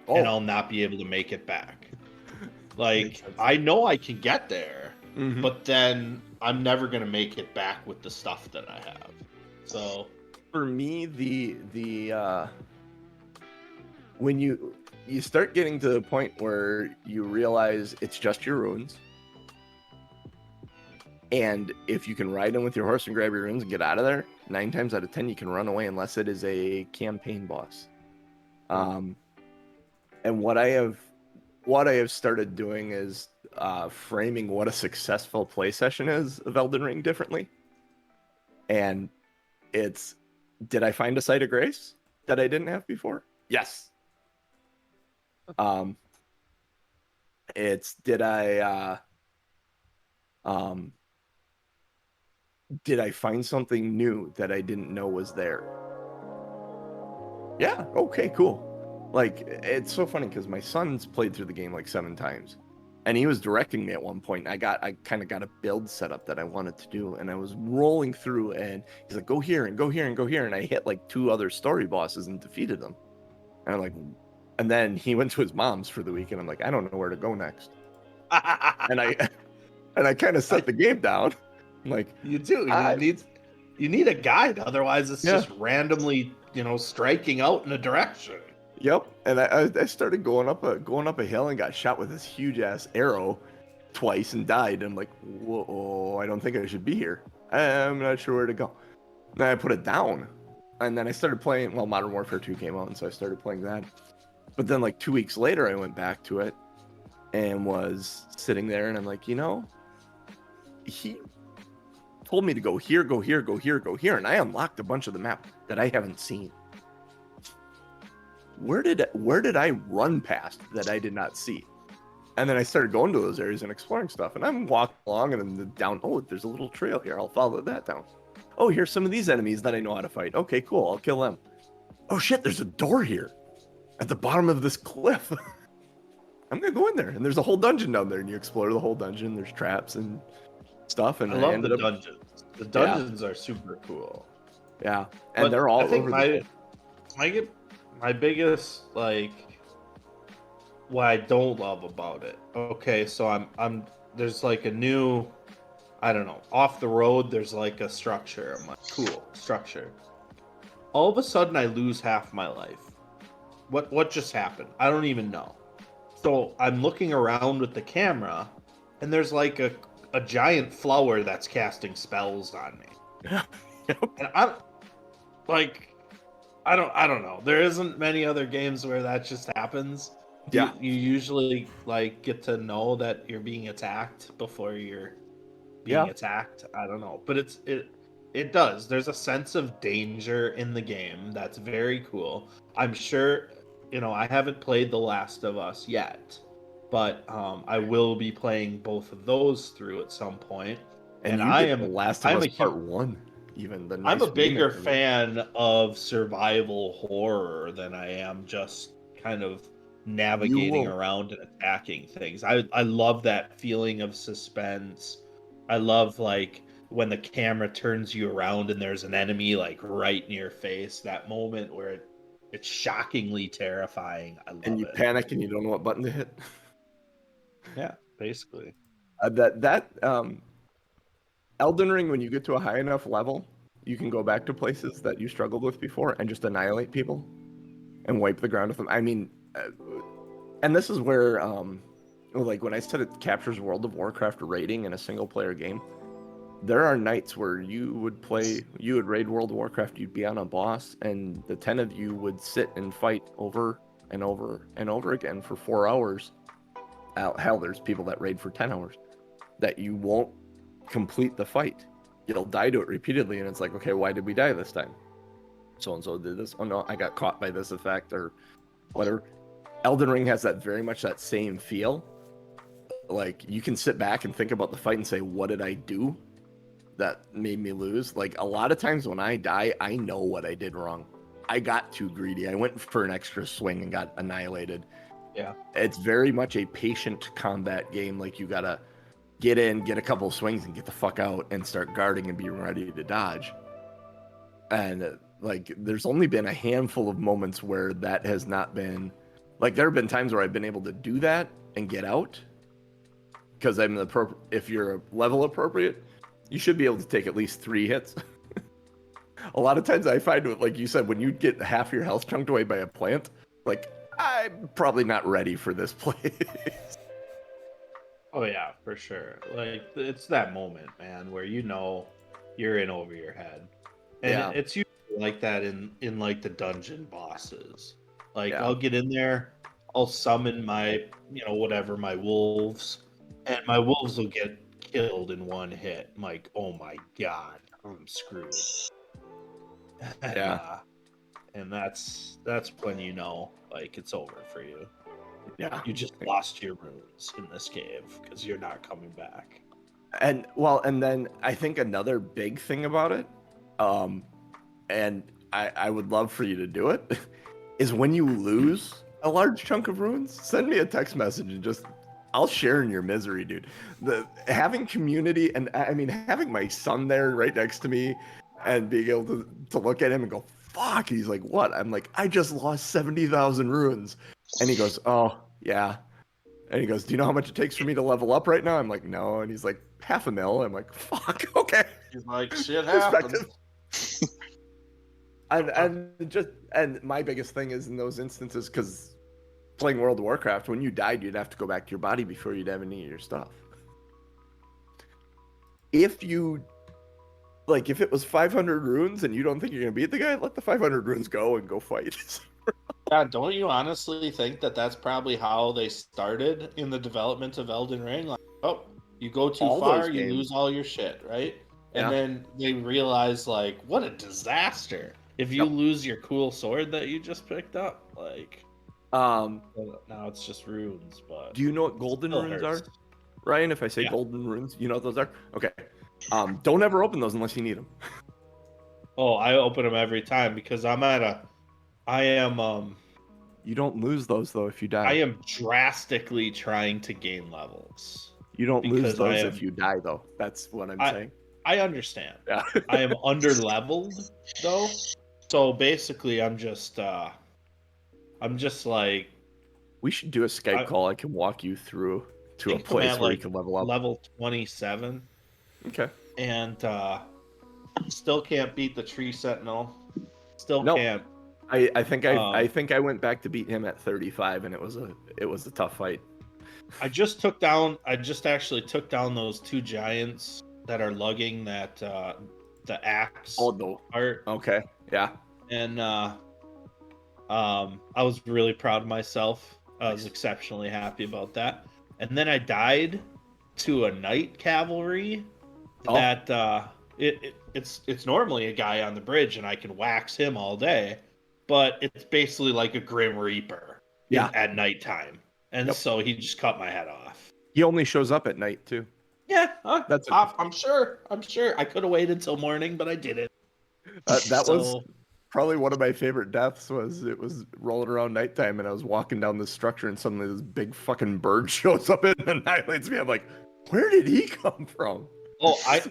And I'll not be able to make it back. Like, I know I can get there, but then I'm never going to make it back with the stuff that I have. So for me, when you start getting to the point where you realize it's just your runes, and if you can ride in with your horse and grab your runes and get out of there, 9 times out of 10 you can run away unless it is a campaign boss. And what I have started doing is framing what a successful play session is of Elden Ring differently. And it's, did I find a site of grace that I didn't have before? Yes. It's, did I find something new that I didn't know was there? Yeah, okay, cool. Like, it's so funny because my son's played through the game like 7 times, and he was directing me at one point. I kind of got a build set up that I wanted to do, and I was rolling through, and he's like, go here and go here and go here, and I hit like 2 other story bosses and defeated them. And I'm like, and then he went to his mom's for the week, and I'm like, I don't know where to go next. and I kind of set the game down. I'm like, you do. You need a guide, otherwise it's just randomly, striking out in a direction. Yep, and I started going up a hill and got shot with this huge ass arrow twice and died. I'm like, whoa, I don't think I should be here. I'm not sure where to go. Then I put it down, and then I started playing. Well, Modern Warfare 2 came out, and so I started playing that. But then, like 2 weeks later, I went back to it and was sitting there, and I'm like, he told me to go here, go here, go here, go here, and I unlocked a bunch of the map that I haven't seen. Where did I run past that I did not see? And then I started going to those areas and exploring stuff, and I'm walking along, and then down, oh, there's a little trail here. I'll follow that down. Oh, here's some of these enemies that I know how to fight. Okay, cool. I'll kill them. Oh shit, there's a door here at the bottom of this cliff. I'm gonna go in there, and there's a whole dungeon down there, and you explore the whole dungeon. There's traps and stuff, and I love ended the up, dungeons. The dungeons are super cool. yeah, and But they're all I think over my biggest, like, what I don't love about it. Okay, so I'm there's like a new, I don't know, off the road. There's like a structure. I'm like, cool structure. All of a sudden, I lose half my life. What just happened? I don't even know. So I'm looking around with the camera, and there's like a giant flower that's casting spells on me. the. Yep. And I'm like, I don't know. There isn't many other games where that just happens. Yeah. You usually like get to know that you're being attacked before you're being attacked. I don't know, but it does. There's a sense of danger in the game that's very cool. I'm sure, I haven't played The Last of Us yet, but I will be playing both of those through at some point. And I did am The Last of Us Part 1, even the I'm nice a bigger remake of it. fan of survival horror than I am just kind of navigating around and attacking things. I love that feeling of suspense. I love like when the camera turns you around and there's an enemy like right in your face. That moment where it's shockingly terrifying. I love And you it. panic and you don't know what button to hit. Yeah, basically. Elden Ring, when you get to a high enough level, you can go back to places that you struggled with before and just annihilate people and wipe the ground with them. I mean, and this is where, like when I said it captures World of Warcraft raiding in a single player game, there are nights where you would raid World of Warcraft, you'd be on a boss, and the 10 of you would sit and fight over and over and over again for 4 hours. Hell, there's people that raid for 10 hours that you won't complete the fight. You'll die to it repeatedly, and it's like, okay, why did we die this time? So-and-so did this. Oh no, I got caught by this effect or whatever. Elden Ring has that very much that same feel. Like, you can sit back and think about the fight and say, what did I do that made me lose? Like, a lot of times when I die, I know what I did wrong. I got too greedy. I went for an extra swing and got annihilated. Yeah. It's very much a patient combat game. Like, you gotta get in, get a couple of swings, and get the fuck out and start guarding and be ready to dodge. And like, there's only been a handful of moments where that has not been. Like, there have been times where I've been able to do that and get out because I'm if you're level appropriate, you should be able to take at least 3 hits. A lot of times I find, like you said, when you get half your health chunked away by a plant, like, I'm probably not ready for this place. Oh yeah, for sure. Like, it's that moment, man, where you're in over your head, and Yeah. it's usually like that in like the dungeon bosses. Like, Yeah. I'll get in there, I'll summon my whatever, my wolves, and my wolves will get killed in one hit. I'm like, oh my god, I'm screwed. Yeah. And that's when like it's over for you. Yeah. You just lost your runes in this cave because you're not coming back. And then I think another big thing about it, and I would love for you to do it, is when you lose a large chunk of runes, send me a text message and I'll share in your misery, dude. Having community, and I mean, having my son there right next to me and being able to look at him and go, fuck, he's like, what? I'm like, I just lost 70,000 runes. And he goes, oh, yeah. And he goes, do you know how much it takes for me to level up right now? I'm like, no. And he's like, 500,000. I'm like, fuck, okay. He's like, shit happens. And my biggest thing is in those instances, because playing World of Warcraft, when you died, you'd have to go back to your body before you'd have any of your stuff. If you like if it was 500 runes and you don't think you're gonna beat the guy, let the 500 runes go and go fight. Yeah, don't you honestly think that that's probably how they started in the development of Elden Ring? Like, oh, you go too All far, those you games. lose all your shit, right? And Yeah. then they realize, like, what a disaster if you Yep. lose your cool sword that you just picked up. Like, Well, now it's just runes, but do you know what golden still runes hurts. are, Ryan? If I say Yeah. golden runes, you know what those are? Okay. Don't ever open those unless you need them. Oh, I open them every time because I am You don't lose those though if you die. I am drastically trying to gain levels. You don't lose because those I am- if you die though. That's what I'm saying. I understand. Yeah. I am under leveled though. So basically I'm just like We should do a Skype call. I can walk you through to a think I'm place at, where you like, can level up. level 27 Okay. and still can't beat the tree sentinel. Still Nope. can't. I think I went back to beat him at 35 and it was a tough fight. I just actually took down those two giants that are lugging that the axe Oh no. part. Okay. Yeah. And I was really proud of myself. I was exceptionally happy about that. And then I died to a knight cavalry that it's normally a guy on the bridge and I can wax him all day, but it's basically like a grim reaper at nighttime. And so he just cut my head off. He only shows up at night too. Yeah, That's it. I'm sure. I could have waited until morning, but I didn't. That was probably one of my favorite deaths. It was rolling around nighttime and I was walking down this structure and suddenly this big fucking bird shows up and annihilates me. I'm like, where did he come from? Oh, I'm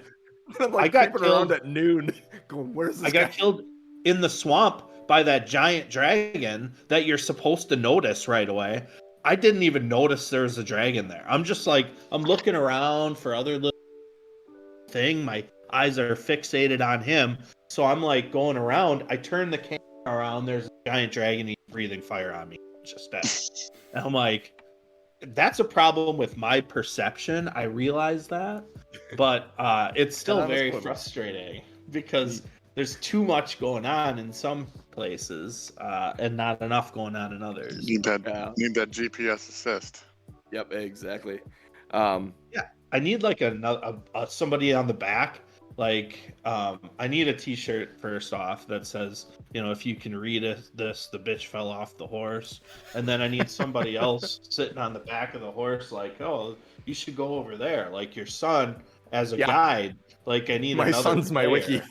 like I got creeping around killed at noon, going, "Where's this I got guy?" killed in the swamp by that giant dragon that you're supposed to notice right away. I didn't even notice there was a dragon there. I'm just like, I'm looking around for other little thing. My eyes are fixated on him. So I'm like going around. I turn the camera around. There's a giant dragon. He's breathing fire on me. Just dead. And I'm like, that's a problem with my perception. I realize that. But it's still very frustrating because there's too much going on in some places and not enough going on in others. Need that GPS assist. Yep, exactly. I need like somebody on the back. Like, I need a T-shirt first off that says, if you can read this, the bitch fell off the horse. And then I need somebody else sitting on the back of the horse, like, oh, you should go over there, like your son as a guide. Like, I need my another son's my player. wiki.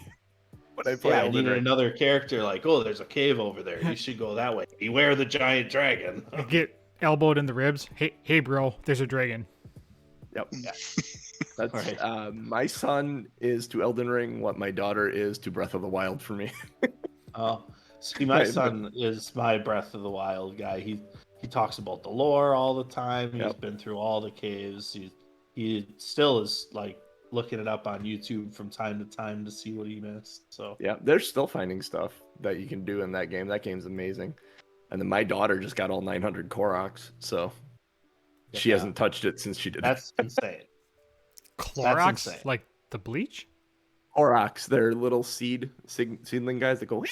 When I play I Elden need Ring. another character. Like, oh, there's a cave over there. You should go that way. Beware the giant dragon. Get elbowed in the ribs. Hey, bro, there's a dragon. Yep. Yeah. That's Right. my son is to Elden Ring what my daughter is to Breath of the Wild for me. Oh, see, my son is my Breath of the Wild guy. He talks about the lore all the time. He's been through all the caves. He still is like looking it up on YouTube from time to time to see what he missed. So yeah, they're still finding stuff that you can do in that game. That game's amazing. And then my daughter just got all 900 Koroks, so she hasn't touched it since she did. That's insane. Clorox, insane. like the bleach? Koroks, they're little seedling guys that go.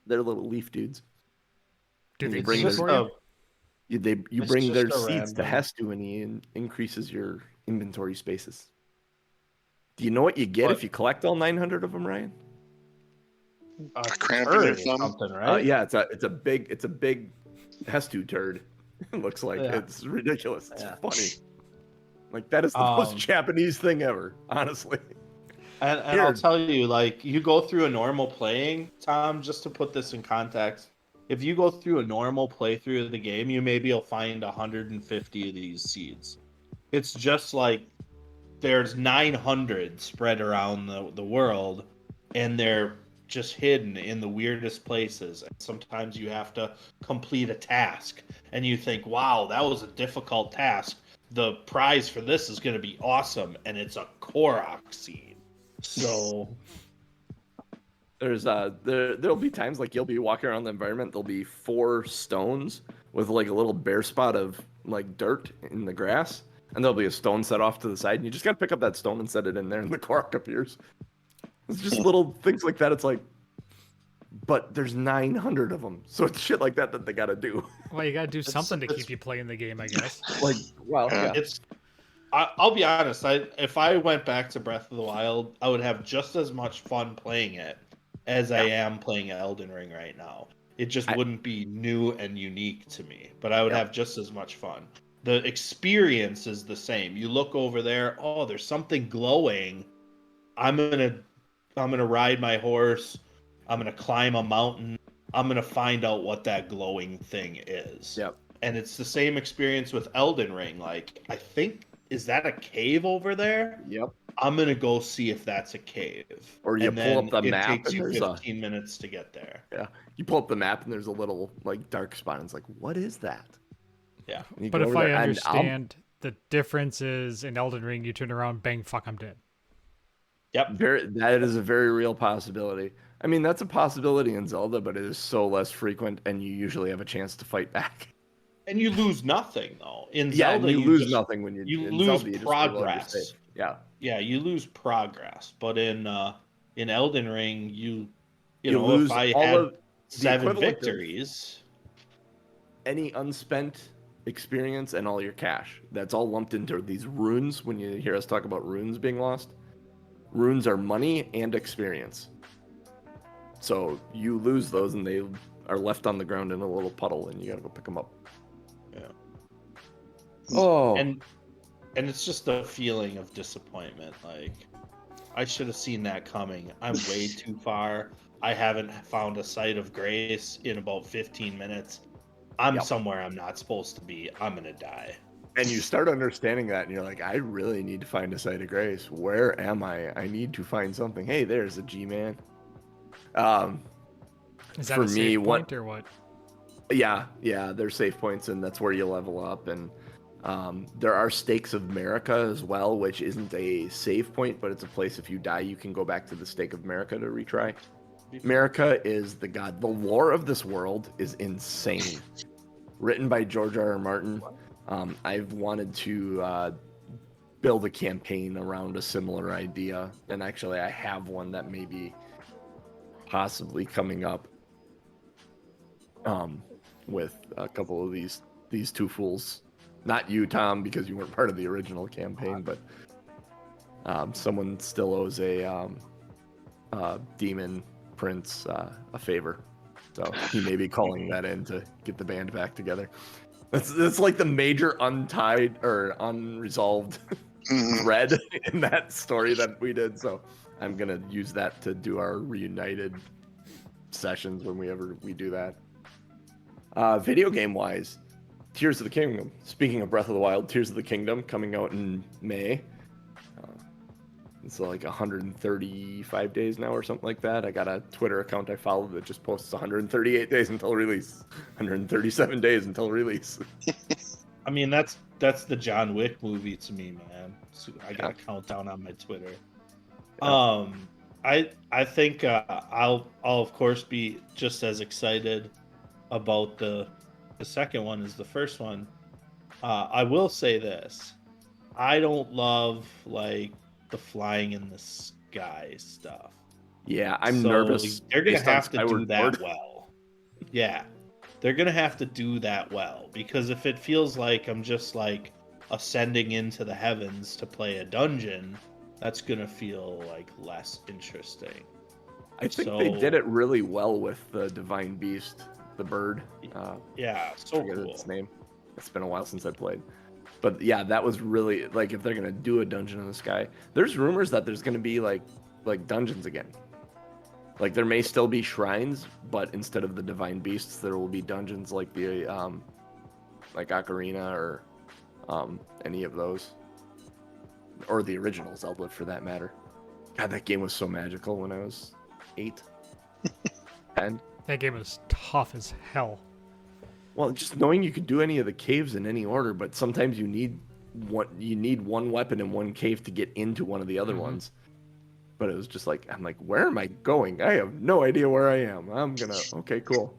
They're little leaf dudes. Do And they you bring sing their- for you? You It's bring their just a seeds to random- Hestu and he increases your inventory spaces. Do you know what you get if you collect all 900 of them, Ryan? A cramp in turd your or thumb? something, right? Yeah, it's a big Hestu turd. It looks like it's ridiculous. It's funny. Like that is the most Japanese thing ever, honestly. And I'll tell you, like, you go through a normal playing, Tom, just to put this in context, if you go through a normal playthrough of the game, you'll find 150 of these seeds. It's just like there's 900 spread around the world, and they're just hidden in the weirdest places. And sometimes you have to complete a task, and you think, wow, that was a difficult task. The prize for this is going to be awesome, and it's a Korok seed. So there'll be times like you'll be walking around the environment, there'll be 4 stones with like a little bare spot of like dirt in the grass, and there'll be a stone set off to the side, and you just gotta pick up that stone and set it in there, and the Korok appears. It's just little things like that. It's like, but there's 900 of them, so it's shit like that they gotta do. Well, you gotta do something to keep you playing the game, I guess. Like, well, yeah. I'll be honest. If I went back to Breath of the Wild, I would have just as much fun playing it as I am playing Elden Ring right now. It just wouldn't be new and unique to me, but I would have just as much fun. The experience is the same. You look over there, oh, there's something glowing. I'm gonna ride my horse. I'm gonna climb a mountain. I'm gonna find out what that glowing thing is. Yep. And it's the same experience with Elden Ring. Like, I think, is that a cave over there? Yep. I'm gonna go see if that's a cave. Or you pull up the map It takes and you there's 15 minutes to get there. Yeah. You pull up the map and there's a little like dark spot and it's like, what is that? Yeah. But if I understand, the difference is in Elden Ring, you turn around, bang, fuck, I'm dead. Yep. That is a very real possibility. I mean, that's a possibility in Zelda, but it is so less frequent, and you usually have a chance to fight back. And you lose nothing though. In Yeah, Zelda, you lose nothing when you in lose Zelda, you just progress. Yeah. Yeah, you lose progress. But in Elden Ring, you You know, lose if I all had of the 7 equivalent of victories, any unspent experience and all your cash. That's all lumped into these runes. When you hear us talk about runes being lost, runes are money and experience. So you lose those and they are left on the ground in a little puddle and you gotta go pick them up. Yeah. Oh. And it's just a feeling of disappointment. Like, I should have seen that coming. I'm way too far. I haven't found a site of grace in about 15 minutes. I'm somewhere I'm not supposed to be. I'm gonna die. And you start understanding that, and you're like, I really need to find a site of grace. Where am I? I need to find something. Hey, there's a G-Man. Is that for a me, save point or what? Yeah, there's save points, and that's where you level up. And there are Stakes of Murica as well, which isn't a save point, but it's a place if you die, you can go back to the Stake of Murica to retry. Murica is the god. The lore of this world is insane. Written by George R. R. Martin. I've wanted to build a campaign around a similar idea, and actually I have one that may be possibly coming up with a couple of these two fools. Not you, Tom, because you weren't part of the original campaign, but someone still owes a demon prince a favor. So he may be calling that in to get the band back together. That's like the major untied or unresolved thread in that story that we did. So I'm gonna use that to do our reunited sessions when we do that. Video game wise, Tears of the Kingdom. Speaking of Breath of the Wild, Tears of the Kingdom coming out in May. It's like 135 days now or something like that. I got a Twitter account I follow that just posts 138 days until release, 137 days until release. I mean, that's the John Wick movie to me, man. So I got a countdown on my Twitter. Yeah. I think I'll of course be just as excited about the second one as the first one. I will say this: I don't love like the flying in the sky stuff. Yeah, I'm nervous. They're gonna have to do that well. Yeah, they're gonna have to do that well, because if it feels like I'm just like ascending into the heavens to play a dungeon, that's gonna feel like less interesting. I think they did it really well with the Divine Beast, the bird. Yeah, so cool. Its name. It's been a while since I played. But yeah, that was really, like, if they're going to do a dungeon in the sky, there's rumors that there's going to be like dungeons again. Like, there may still be shrines, but instead of the divine beasts, there will be dungeons like the like Ocarina or any of those, or the original Zelda for that matter. God, that game was so magical when I was 8, 10. That game was tough as hell. Well, just knowing you could do any of the caves in any order, but sometimes you need one weapon in one cave to get into one of the other ones. But it was just like, I'm like, where am I going? I have no idea where I am. Okay, cool.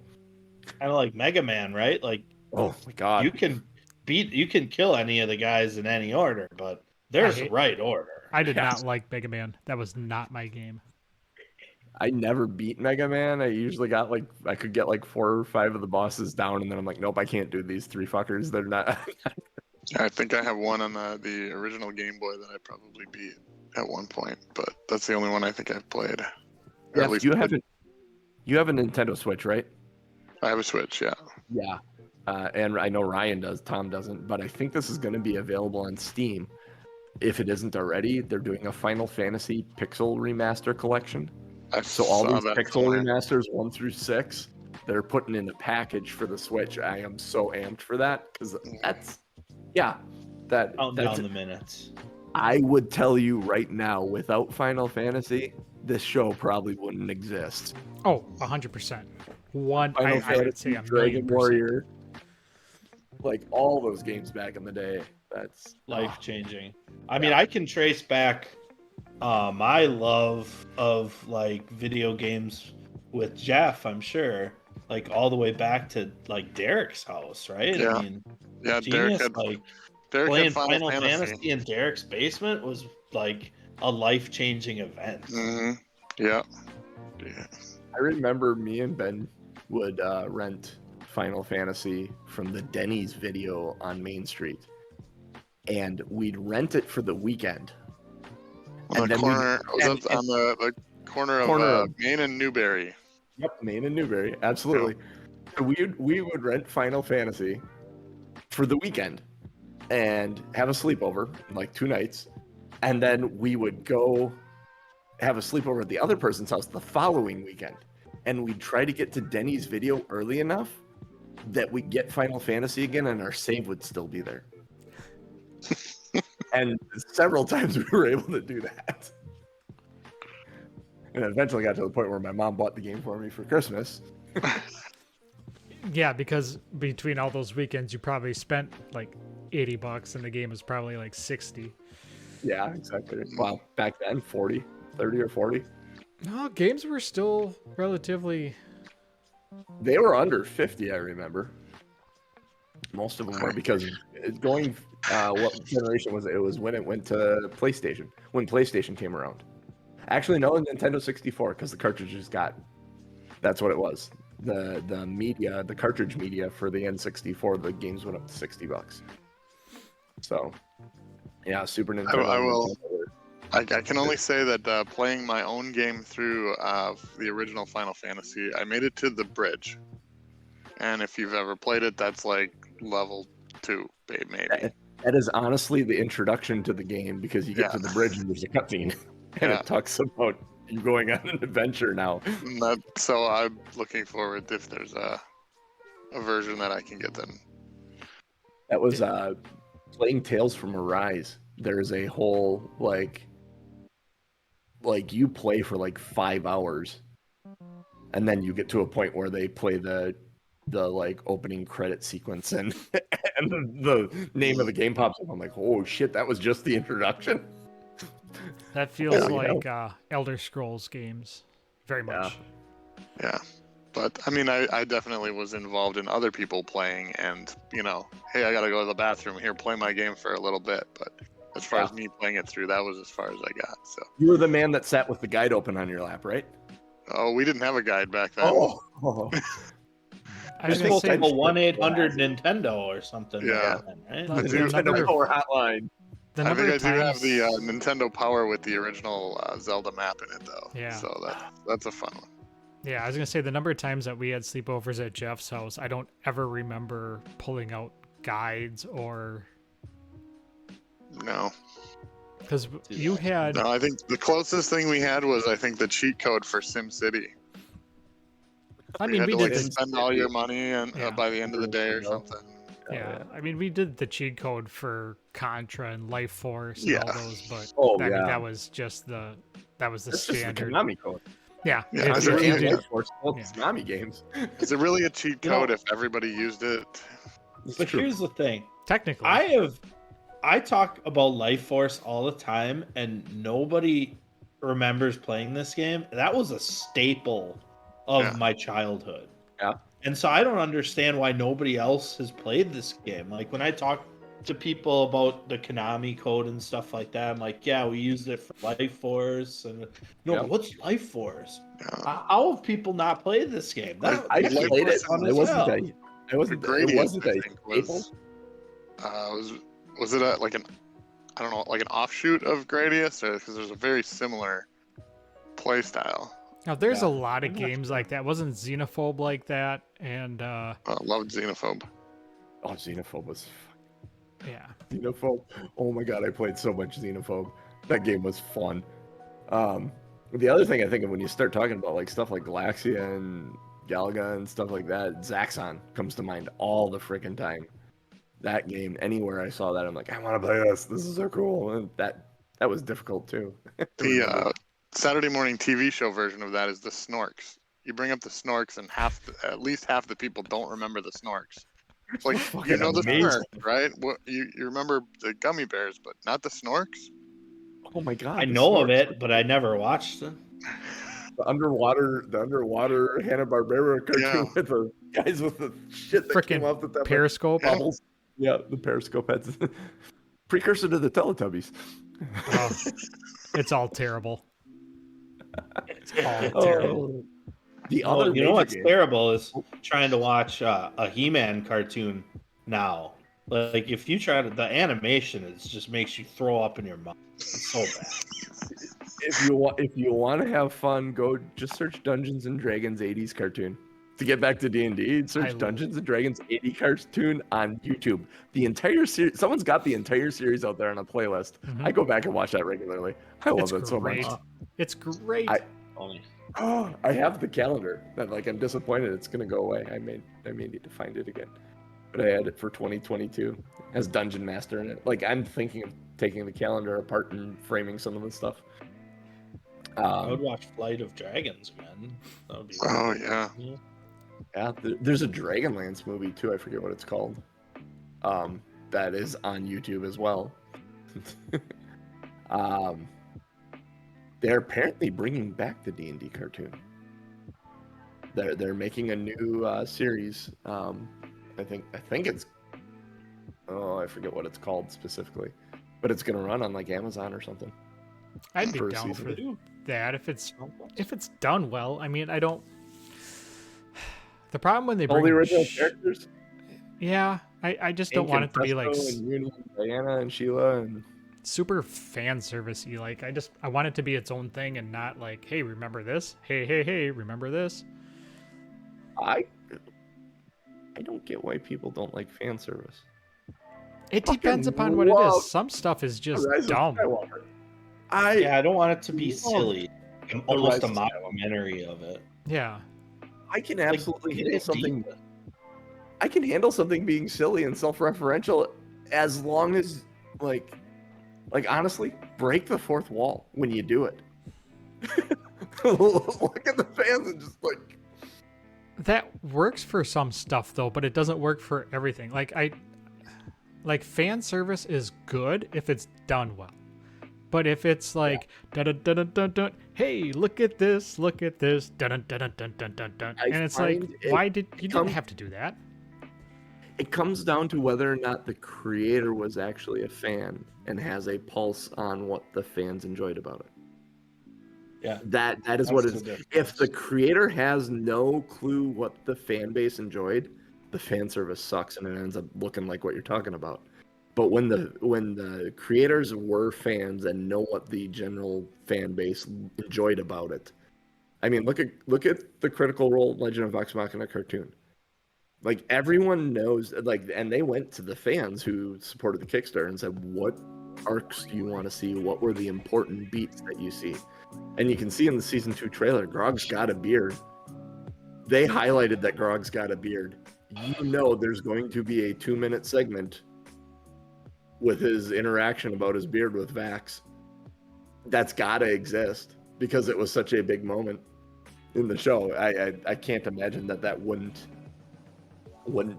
Kind of like Mega Man, right? Like, oh my god, you can kill any of the guys in any order, but there's a right order. I did not like Mega Man. That was not my game. I never beat Mega Man. I usually got like I could get like 4 or 5 of the bosses down, and then I'm like, nope, I can't do these 3 fuckers. They're not. I think I have one on the original Game Boy that I probably beat at one point, but that's the only one I think I've played. Or Yeah, at least you haven't. You have a Nintendo Switch, right? I have a Switch, yeah. Yeah. And I know Ryan does. Tom doesn't. But I think this is going to be available on Steam. If it isn't already, they're doing a Final Fantasy Pixel Remaster collection. So all these Pixel remasters 1 through 6, they're putting in a package for the Switch. I am so amped for that because that's that's Count down the minutes. I would tell you right now, without Final Fantasy, this show probably wouldn't exist. Oh, 100%. I would say a Dragon 1,000,000%. Warrior, like all those games back in the day. That's Life changing. I mean, I can trace back my love of like video games with Jeff, I'm sure, like all the way back to like Derek's house, right? Yeah. I mean, Yeah, Genius, Derek playing had Final Fantasy in Derek's basement was like a life-changing event. Mm-hmm. Yeah. I remember me and Ben would rent Final Fantasy from the Denny's video on Main Street, and we'd rent it for the weekend. On the corner, on the corner of Main and Newberry. Yep, Main and Newberry, absolutely. So we would rent Final Fantasy for the weekend and have a sleepover, like 2 nights, and then we would go have a sleepover at the other person's house the following weekend, and we'd try to get to Denny's video early enough that we'd get Final Fantasy again and our save would still be there. And several times we were able to do that. And it eventually got to the point where my mom bought the game for me for Christmas. Yeah, because between all those weekends, you probably spent like $80 and the game was probably like 60. Yeah, exactly. Wow, back then, 30 or 40. No, games were still relatively... They were under 50, I remember. Most of them were, because going, what generation was it? It was when it went to PlayStation, when PlayStation came around. Actually, no, Nintendo 64, because the cartridges that's what it was. The media, the cartridge media for the N64, the games went up to $60. So, yeah, Super Nintendo. I can only say that playing my own game through the original Final Fantasy, I made it to the bridge. And if you've ever played it, that's like level 2, maybe. That is honestly the introduction to the game, because you get to the bridge and there's a cutscene. And it talks about you going on an adventure now. So I'm looking forward if there's a version that I can get then. That was playing Tales from Arise. There's a whole like you play for like 5 hours, and then you get to a point where they play the like opening credit sequence, and and the name of the game pops up. I'm like, oh shit, that was just the introduction. That feels like Elder Scrolls games, very much. Yeah. But, I mean, I definitely was involved in other people playing and, hey, I got to go to the bathroom here, play my game for a little bit. But as far as me playing it through, that was as far as I got. So you were the man that sat with the guide open on your lap, right? Oh, we didn't have a guide back then. Oh. I was supposed to call 1-800-Nintendo or something. Yeah. Like that, right? Nintendo Power Hotline. I think I do have the Nintendo Power with the original Zelda map in it, though. Yeah. So that's a fun one. Yeah, I was going to say the number of times that we had sleepovers at Jeff's house, I don't ever remember pulling out guides or... No. Because you had... No, I think the closest thing we had was, the cheat code for SimCity. I mean, we did did spend all your money and by the end of the day or something. Yeah, I mean, we did the cheat code for Contra and Life Force and all those, but that was just the standard. Just the Konami code. Yeah. Is it really Konami games? Is it really a cheat code if everybody used it? But here's the thing. Technically, I talk about Life Force all the time, and nobody remembers playing this game. That was a staple of my childhood. Yeah. And so I don't understand why nobody else has played this game. Like when I talk to people about the Konami code and stuff like that. I'm like, yeah, we used it for Life Force, and no, Yep. what's Life Force? Yeah. How have people not played this game? That, I that game played was it. fun It as wasn't hell. that. It wasn't. It Gradius, wasn't I a think, staple. was it a, like an, I don't know, like an offshoot of Gradius, or because there's a very similar play style. Now, there's Yeah. a lot of games like that. Wasn't Xenophobe like that? And Loved Xenophobe. Oh, Xenophobe was. yeah, Xenophobe. Oh my god, I played so much Xenophobe. That game was fun. The other thing I think of when you start talking about like stuff like Galaxia and Galaga and stuff like that, Zaxxon comes to mind all the freaking time. That game, anywhere I saw that, I'm like, I want to play this. This is so cool. And that was difficult too. The Saturday morning TV show version of that is the Snorks. You bring up the Snorks, and at least half the people don't remember the Snorks. It's like, you know the amazing. Snorks, right? What you remember the gummy bears, but not the Snorks. Oh my god. I the know of Snorks. it, but I never watched it. The underwater Hanna-Barbera cartoon Yeah. with the guys with the shit that came Frickin' off that Periscope. bubbles. Yeah, the Periscope heads. Precursor to the Teletubbies. Oh, it's all terrible. It's all terrible. The Oh, other you know major what's game- terrible is trying to watch a He-Man cartoon now. Like if you try to, the animation is just makes you throw up in your mouth. It's so bad. if you want to have fun, go just search Dungeons and Dragons 80s cartoon. To get back to D&D, search Dungeons and Dragons 80 cartoon on YouTube. The entire series, someone's got the entire series out there on a playlist. Mhm. I go back and watch that regularly. I love It's it so much. great. It's great. I have the calendar. But like, I'm disappointed it's gonna go away. I may need to find it again. But I had it for 2022 as Dungeon Master in it. Like, I'm thinking of taking the calendar apart and framing some of the stuff. I would watch Flight of Dragons again. That would be. Oh yeah. Yeah, there's a Dragonlance movie too. I forget what it's called. That is on YouTube as well. They're apparently bringing back the D&D cartoon. They're making a new series. I think it's. Oh, I forget what it's called specifically, but it's gonna run on like Amazon or something. I'd be for a down for season. that if it's done well. I mean, I don't. The problem when they All bring the in original characters. yeah, I just don't want it to be like and Uni and Diana and Sheila and. super fan servicey. Like I want it to be its own thing and not like, hey, remember this? Hey, remember this? I don't get why people don't like fan service. It Fucking depends upon what it love is. Some stuff is just Rise of dumb. Skywalker. Yeah, I don't want it to be love silly. I'm the almost Rise a of mockumentary of it. Yeah. I can Like, absolutely get handle it something. deep. I can handle something being silly and self-referential as long as, like honestly, break the fourth wall when you do it. Look at the fans and just like. That works for some stuff though, but it doesn't work for everything. Like fan service is good if it's done well. But if it's like dun dun dun dun dun, hey, look at this, dun dun dun dun dun dun dun, I and it's like, find it why did you didn't come- have to do that? It comes down to whether or not the creator was actually a fan and has a pulse on what the fans enjoyed about it. Yeah. That is That's what the it is. difference. If the creator has no clue what the fan base enjoyed, the fan service sucks and it ends up looking like what you're talking about. But when the creators were fans and know what the general fan base enjoyed about it, I mean, look at the Critical Role Legend of Vox Machina cartoon. Like, everyone knows, like, and they went to the fans who supported the Kickstarter and said, what arcs do you want to see? What were the important beats that you see? And you can see in the season 2 trailer, Grog's got a beard. They highlighted that Grog's got a beard. You know there's going to be a 2-minute segment with his interaction about his beard with Vax. That's gotta exist because it was such a big moment in the show. I can't imagine that wouldn't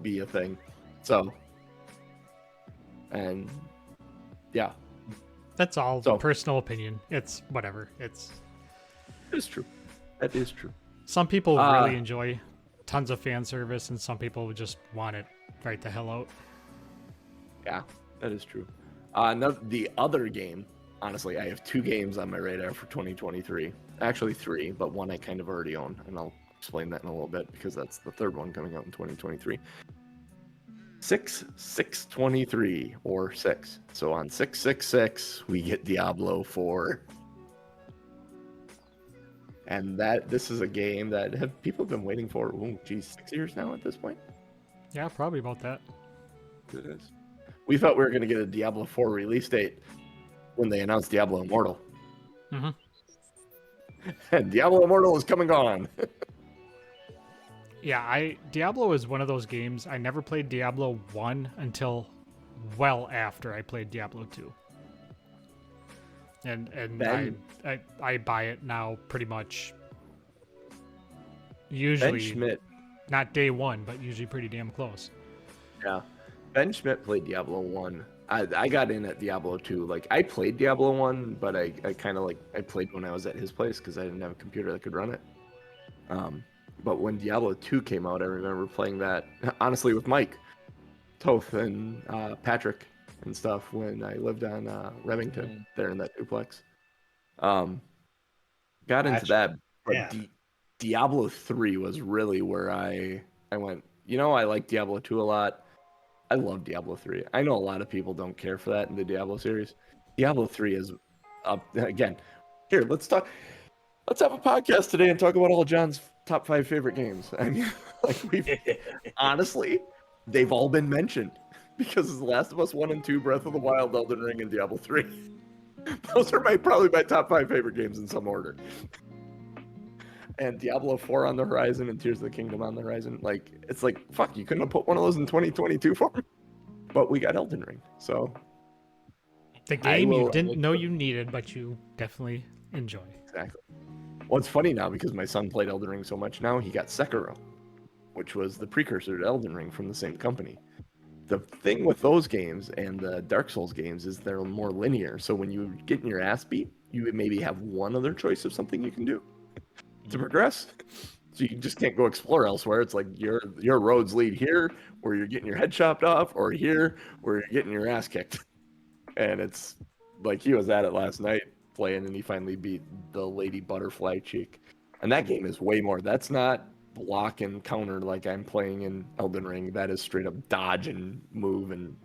be a thing. So, and yeah, That's all So- personal opinion. It's whatever. it's true. That is true. Some people really enjoy tons of fan service, and some people would just want it right the hell out. Yeah. That is true. The other game, honestly, I have 2 games on my radar for 2023. Actually 3, but one I kind of already own, and I'll explain that in a little bit because that's the third one coming out in 2023. 6/6/23 or 6. So on 6/6/6, we get Diablo 4. And this is a game that people have been waiting for, 6 years now at this point? Yeah, probably about that. It is. We thought we were going to get a Diablo 4 release date when they announced Diablo Immortal. Mm-hmm. And Diablo Immortal is coming on. Yeah, Diablo is one of those games. I never played Diablo 1 until well after I played Diablo 2. And I buy it now pretty much usually Ben Schmidt. Not day 1, but usually pretty damn close. Yeah. Ben Schmidt played Diablo 1. I got in at Diablo 2. Like, I played Diablo 1, but I kind of I played when I was at his place because I didn't have a computer that could run it. But when Diablo 2 came out, I remember playing that, honestly, with Mike, Toth, and Patrick and stuff when I lived on Remington, there in that duplex. Got into that, but Diablo 3 was really where I went, I like Diablo 2 a lot. I love Diablo 3. I know a lot of people don't care for that in the Diablo series. Diablo 3 is up again. Here, let's have a podcast today and talk about all John's top 5 favorite games. I mean, honestly, they've all been mentioned because The Last of Us 1 and 2, Breath of the Wild, Elden Ring, and Diablo 3. Those are probably my top 5 favorite games in some order. And Diablo 4 on the horizon and Tears of the Kingdom on the horizon. It's fuck, you couldn't have put one of those in 2022 for me. But we got Elden Ring, so. The game you didn't know you needed, but you definitely enjoy. Exactly. Well, it's funny now because my son played Elden Ring so much now, he got Sekiro, which was the precursor to Elden Ring from the same company. The thing with those games and the Dark Souls games is they're more linear. So when you get in your ass beat, you maybe have one other choice of something you can do to progress. So you just can't go explore elsewhere. It's like your roads lead here where you're getting your head chopped off, or here where you're getting your ass kicked. And it's like he was at it last night playing, and he finally beat the Lady Butterfly chick. And that game is way more. That's not block and counter like I'm playing in Elden Ring. That is straight up dodge and move and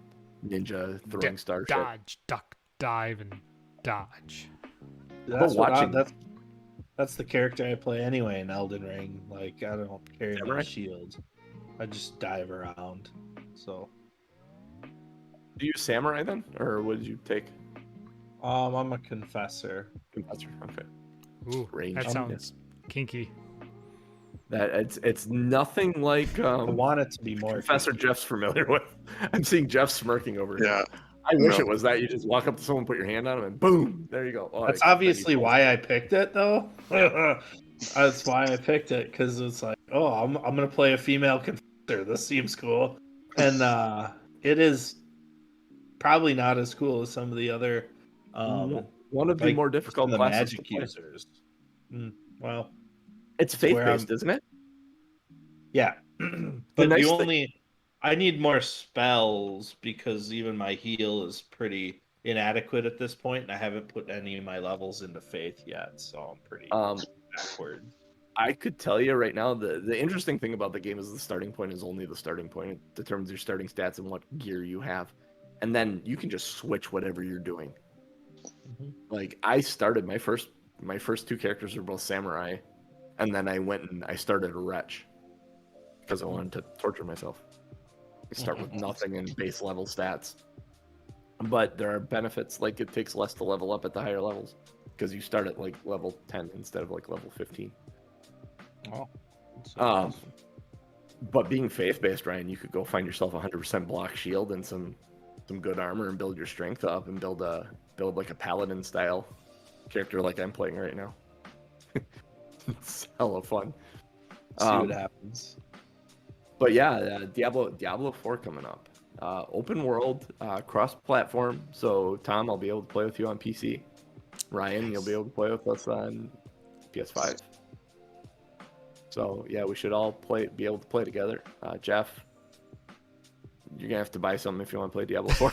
ninja throwing star shit. Dodge, duck, dive, and dodge. That's the character I play anyway in Elden Ring. I don't carry my shield. I just dive around. So. Do you samurai then, or what did you take? I'm a confessor. Confessor, okay. Ooh, that sounds kinky. That it's nothing like. I want it to be more. Confessor kinky. Jeff's familiar with. I'm seeing Jeff smirking over here. Yeah. I wish it was that. You just walk up to someone, put your hand on them, and boom, there you go. That's obviously why I picked it, though. That's why I picked it, because it's like, I'm gonna play a female confessor. This seems cool, and it is probably not as cool as some of the other. One of the more difficult the classes magic users. Well, it's faith-based, isn't it? Yeah, but I need more spells because even my heal is pretty inadequate at this point, and I haven't put any of my levels into faith yet, so I'm pretty backward. I could tell you right now, the interesting thing about the game is the starting point is only the starting point. It determines your starting stats and what gear you have. And then you can just switch whatever you're doing. Mm-hmm. I started my first 2 characters are both samurai, and then I went and I started a wretch because I wanted to torture myself. I start with nothing in base level stats. But there are benefits, it takes less to level up at the higher levels because you start at level 10 instead of level 15. Oh. Awesome. But being faith-based, Ryan, you could go find yourself 100% block shield and some good armor and build your strength up and build a paladin style character like I'm playing right now. It's hella fun. See what happens. But yeah, Diablo 4 coming up. Open world, cross-platform. So Tom, I'll be able to play with you on PC. Ryan, you'll be able to play with us on PS5. So yeah, we should all be able to play together. Jeff, you're gonna have to buy something if you want to play Diablo 4,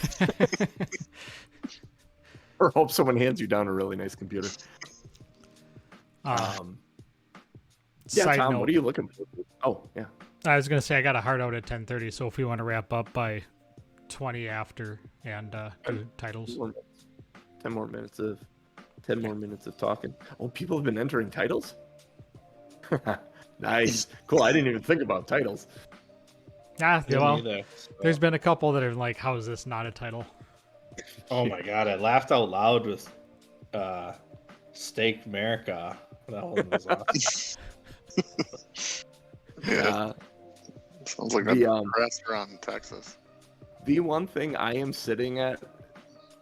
or hope someone hands you down a really nice computer. Yeah, Side Tom, note, what are you looking for? Oh, yeah. I was gonna say I got a hard out at 10:30, so if we want to wrap up by 20 after and do titles. 10 more minutes of talking. Oh, people have been entering titles? Nice. Cool. I didn't even think about titles. Yeah, well, Neither. there's been a couple that are like, how is this not a title? Oh my god, I laughed out loud with Steak Murica. That one was awesome. Yeah. Sounds like the, a restaurant in Texas. The one thing I am sitting at,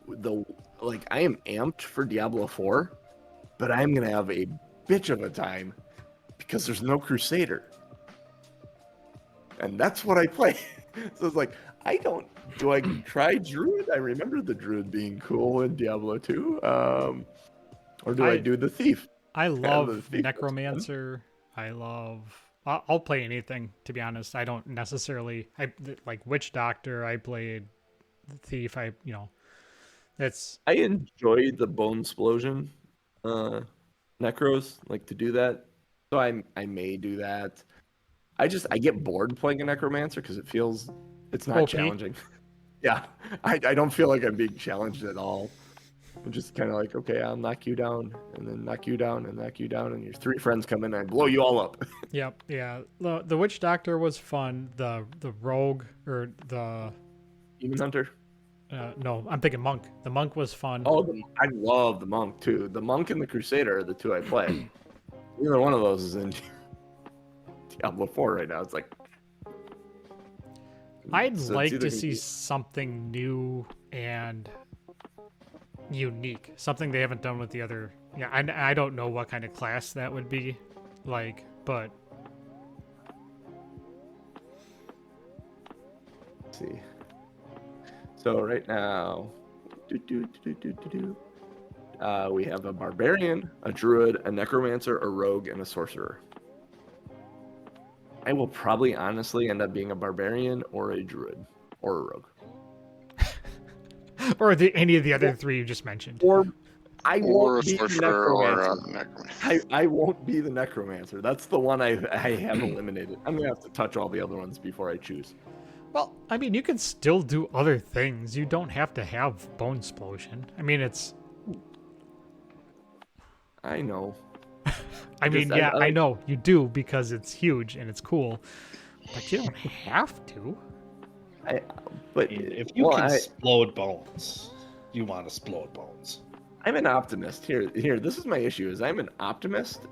I am amped for Diablo 4, but I'm going to have a bitch of a time because there's no Crusader. And that's what I play. So it's like, do I try Druid? I remember the Druid being cool in Diablo 2. Or do I do the Thief? I the love Thief Necromancer. I'll play anything, to be honest. I don't necessarily, like Witch Doctor, I played Thief, I enjoy the Bone Explosion Necros, like to do that. So I may do that. I get bored playing a Necromancer because it's not OP. challenging. Yeah, I don't feel like I'm being challenged at all. I'm just kind of like, okay, I'll knock you down, and then knock you down, and knock you down, and your 3 friends come in, and I blow you all up. Yep, yeah. The Witch Doctor was fun. The Rogue, or the... Demon Hunter? No, I'm thinking Monk. The Monk was fun. Oh, I love the Monk, too. The Monk and the Crusader are the 2 I play. Either one of those is in Diablo 4 right now. It's like... I'd like to see something new and unique, something they haven't done with the other. Yeah, I don't know what kind of class that would be, like, but let's see. So right now, we have a barbarian, a druid, a necromancer, a rogue, and a sorcerer. I will probably honestly end up being a barbarian or a druid or a rogue. or any of the other 3 you just mentioned. Or I won't be the necromancer. I won't be the necromancer. That's the one I have eliminated. I'm gonna have to touch all the other ones before I choose. Well, I mean, you can still do other things. You don't have to have Bone Explosion. I mean, it's... I know. I know you do because it's huge and it's cool, but you don't have to. But if you can explode bones, you want to explode bones. I'm an optimist here. This is my issue: is I'm an optimist,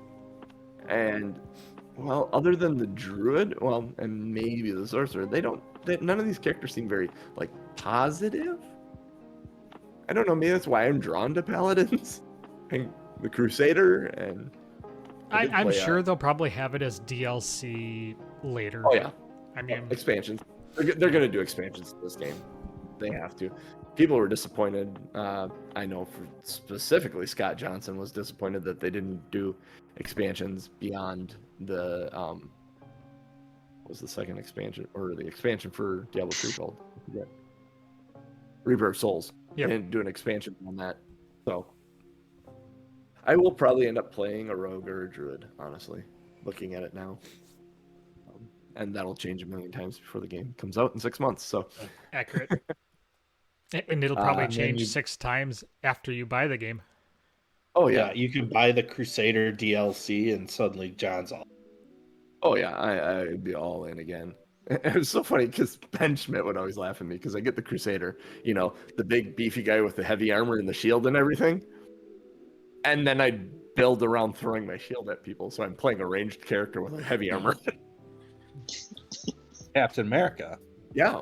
and well, other than the druid, and maybe the sorcerer, none of these characters seem very positive. I don't know. Maybe that's why I'm drawn to paladins and the crusader and. I'm sure they'll probably have it as DLC later. Oh yeah, I mean expansions. They're going to do expansions to this game. They have to. People were disappointed. I know specifically Scott Johnson was disappointed that they didn't do expansions beyond the what was the second expansion or the expansion for Diablo 3 called? Yeah. Reaper of Souls. Yep. And do an expansion on that. So I will probably end up playing a rogue or a druid, honestly, looking at it now. And that'll change a million times before the game comes out in 6 months. So accurate. And it'll probably change 6 times after you buy the game. Oh yeah, you can buy the Crusader DLC and suddenly John's all. Oh yeah, I'd be all in again. It was so funny because Ben Schmidt would always laugh at me because I get the Crusader, the big beefy guy with the heavy armor and the shield and everything. And then I'd build around throwing my shield at people, so I'm playing a ranged character with a heavy armor. Captain America. Yeah,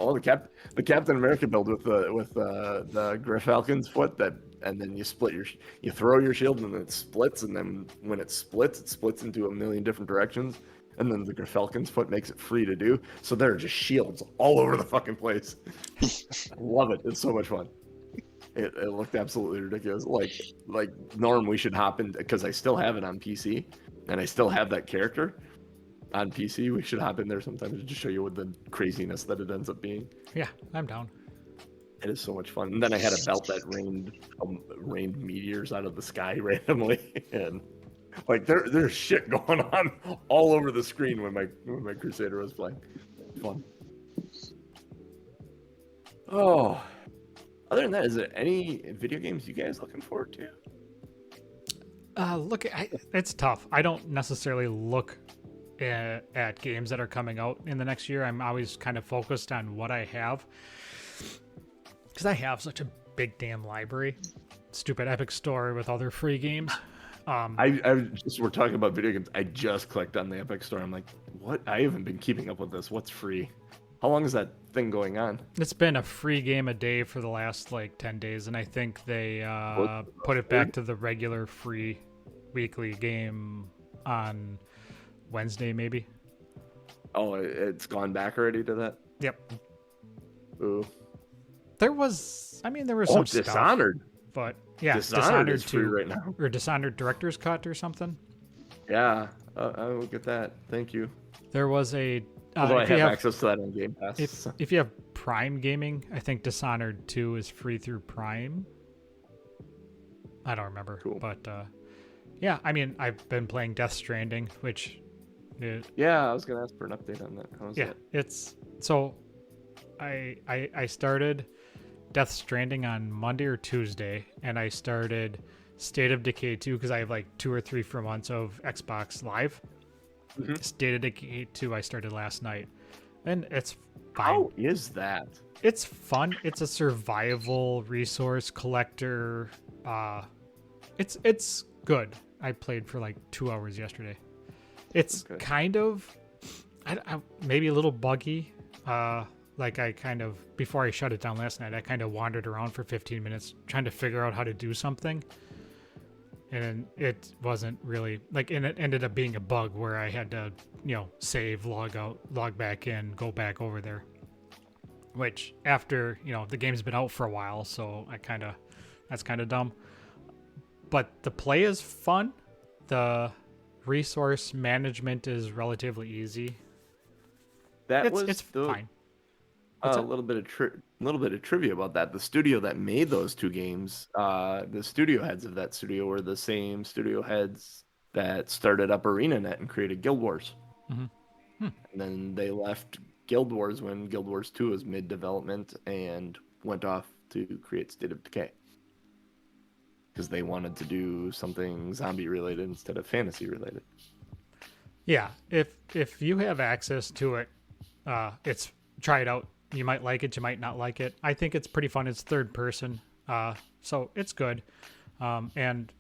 the Captain America build with the Gryfalcon's foot and then you throw your shield and then it splits, and then when it splits into a million different directions, and then the Gryfalcon's foot makes it free to do. So there are just shields all over the fucking place. I love it. It's so much fun. It looked absolutely ridiculous. Like Norm, we should hop in because I still have it on PC and I still have that character. on PC. We should hop in there sometimes to just show you what the craziness that it ends up being. Yeah, I'm down. It is so much fun. And then I had a belt that rained meteors out of the sky randomly, and like there's shit going on all over the screen when my Crusader was playing. Fun. Oh, other than that, is there any video games you guys looking forward to? It's tough. I don't necessarily look at games that are coming out in the next year. I'm always kind of focused on what I have, because I have such a big damn library. Stupid Epic Store with other free games. We're talking about video games. I just clicked on the Epic Store. I'm like, what? I haven't been keeping up with this. What's free? How long is that thing going on? It's been a free game a day for the last like 10 days, and I think they put it back to the regular free weekly game on Wednesday, maybe. Oh, it's gone back already to that? Yep. Ooh. There was some Dishonored. stuff, but yeah, Dishonored is 2 free right now. or Dishonored Director's Cut or something. Yeah, I will get that. Thank you. There was a Although I have access to that on Game Pass. if you have Prime Gaming, I think Dishonored 2 is free through Prime. I don't remember, Cool. But yeah, I mean, I've been playing Death Stranding, which Yeah, I was gonna ask for an update on that. How's that? it's so I started Death Stranding on Monday or Tuesday, and I started State of Decay 2 because I have like 2 or 3 for months of Xbox Live. Mm-hmm. State of Decay 2 I started last night, and it's fine. How is that? It's fun. It's a survival resource collector. It's good. I played for like 2 hours yesterday. It's Okay. kind of maybe a little buggy. Like I kind of, before I shut it down last night, I kind of wandered around for 15 minutes trying to figure out how to do something. And it wasn't really like, and it ended up being a bug where I had to, save, log out, log back in, go back over there. Which after, the game's been out for a while, so that's kind of dumb. But the play is fun. The resource management is relatively easy. It's fine. A little bit of trivia about that. The studio that made those 2 games, the studio heads of that studio were the same studio heads that started up ArenaNet and created Guild Wars. Mm-hmm. And then they left Guild Wars when Guild Wars 2 was mid-development and went off to create State of Decay. Because they wanted to do something zombie-related instead of fantasy-related. Yeah, if you have access to it, try it out. You might like it, you might not like it. I think it's pretty fun. It's third person, so it's good. And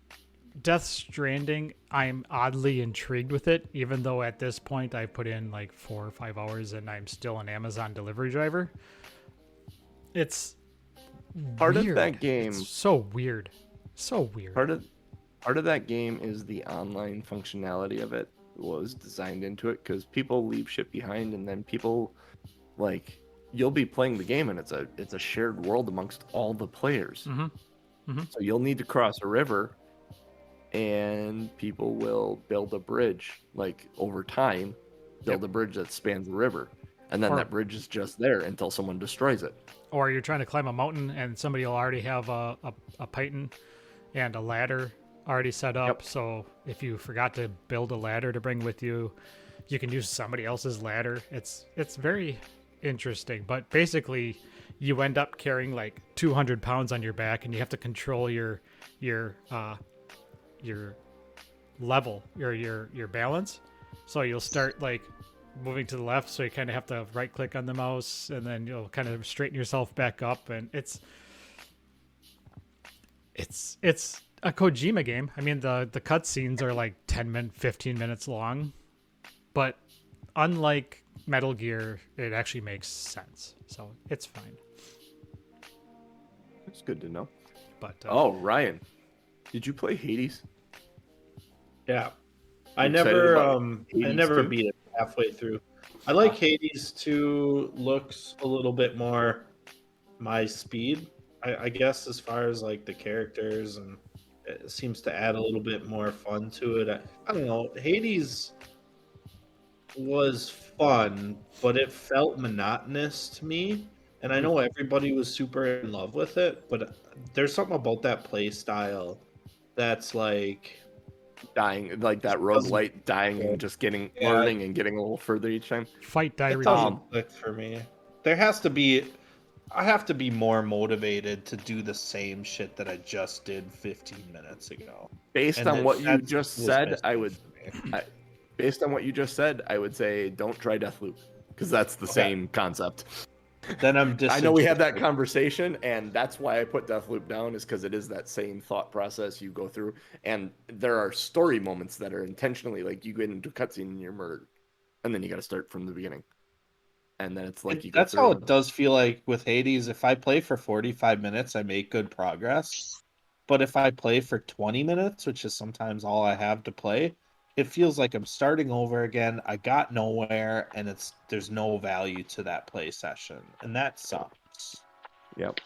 Death Stranding, I'm oddly intrigued with it, even though at this point I put in like 4 or 5 hours and I'm still an Amazon delivery driver. It's part weird. of that game. It's so weird. So weird. Part of that game is the online functionality of it was designed into it because people leave shit behind, and then people like you'll be playing the game and it's a shared world amongst all the players. Mm-hmm. Mm-hmm. So you'll need to cross a river, and people will build a bridge like over time, build a bridge that spans the river, and then that bridge is just there until someone destroys it. Or you're trying to climb a mountain and somebody will already have a python and a ladder already set up. Yep. So if you forgot to build a ladder to bring with you, you can use somebody else's ladder. It's very interesting, but basically you end up carrying like 200 pounds on your back, and you have to control your level, your balance. So you'll start like moving to the left, so you kind of have to right click on the mouse, and then you'll kind of straighten yourself back up, and it's a Kojima game. I mean, the cutscenes are like 15 minutes long, but unlike Metal Gear, it actually makes sense, so it's fine. It's good to know. But Ryan, did you play Hades? Yeah, I Excited never about Hades 2? beat it halfway through. I like Hades 2. Looks a little bit more my speed, I guess, as far as like the characters, and it seems to add a little bit more fun to it. I don't know. Hades was fun, but it felt monotonous to me. And I know everybody was super in love with it, but there's something about that play style that's like Dying, like that doesn't roguelite, dying and just learning and getting a little further each time. Fight, die, it repeat. doesn't click for me. There has to be I have to be more motivated to do the same shit that I just did 15 minutes ago. Based And on what you that just was said, missing I would. for me. Based on what you just said, I would say don't try Deathloop because that's the Okay. same concept. Then I'm I know we had that disinterested. conversation, and that's why I put Deathloop down, is because it is that same thought process you go through, and there are story moments that are intentionally like you get into a cutscene and you're murdered, and then you got to start from the beginning, and then it's like you go That's through. how it does feel like with Hades. If I play for 45 minutes, I make good progress. But if I play for 20 minutes, which is sometimes all I have to play, it feels like I'm starting over again. I got nowhere, and there's no value to that play session, and that sucks. Yep.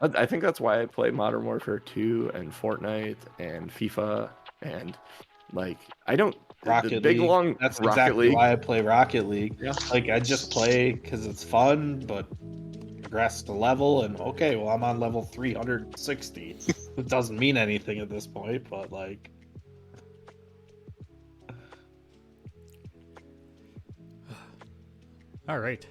I think that's why I play Modern Warfare 2 and Fortnite and FIFA and like I don't the Rocket big League. long That's Rocket exactly League. why I play Rocket League. Yeah. Like I just play because it's fun, but progress the level, and okay, well I'm on level 360. It doesn't mean anything at this point, but like. All right.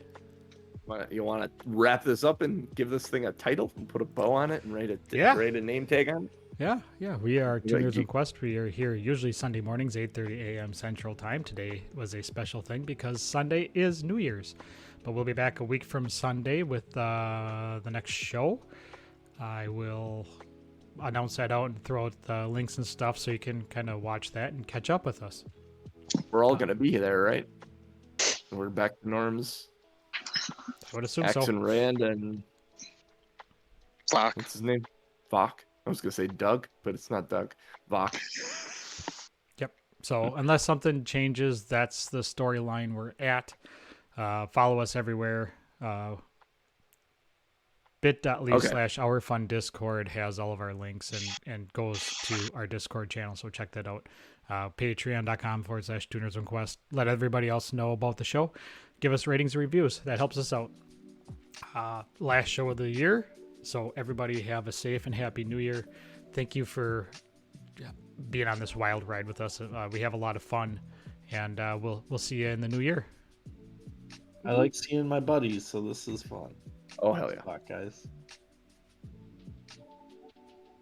You want to wrap this up and give this thing a title and put a bow on it and write a name tag on it? Yeah. We are You like Tuners geek- and Quest. We are here usually Sunday mornings, 8:30 a.m. Central Time. Today was a special thing because Sunday is New Year's. But we'll be back a week from Sunday with the next show. I will announce that out and throw out the links and stuff so you can kind of watch that and catch up with us. We're all gonna be there, right? We're back to norms. I would assume Axe so. and Rand and Fuck. what's his name? Vok. I was gonna say Doug, but it's not Doug. Vok. Yep. So unless something changes, that's the storyline we're at. Follow us everywhere. bit.ly/OurFun Discord has all of our links and goes to our Discord channel. So check that out. Patreon.com/Tuners and Quest. Let everybody else know about the show. Give us ratings and reviews. That helps us out. Last show of the year. So everybody have a safe and happy new year. Thank you for being on this wild ride with us. We have a lot of fun, and we'll see you in the new year. I like seeing my buddies, so this is fun. Oh hell yeah. Fuck, guys.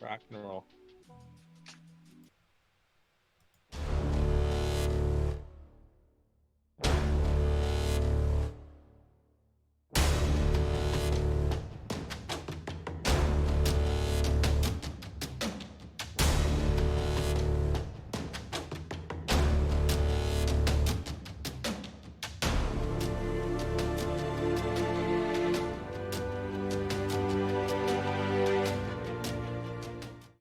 Rock and roll.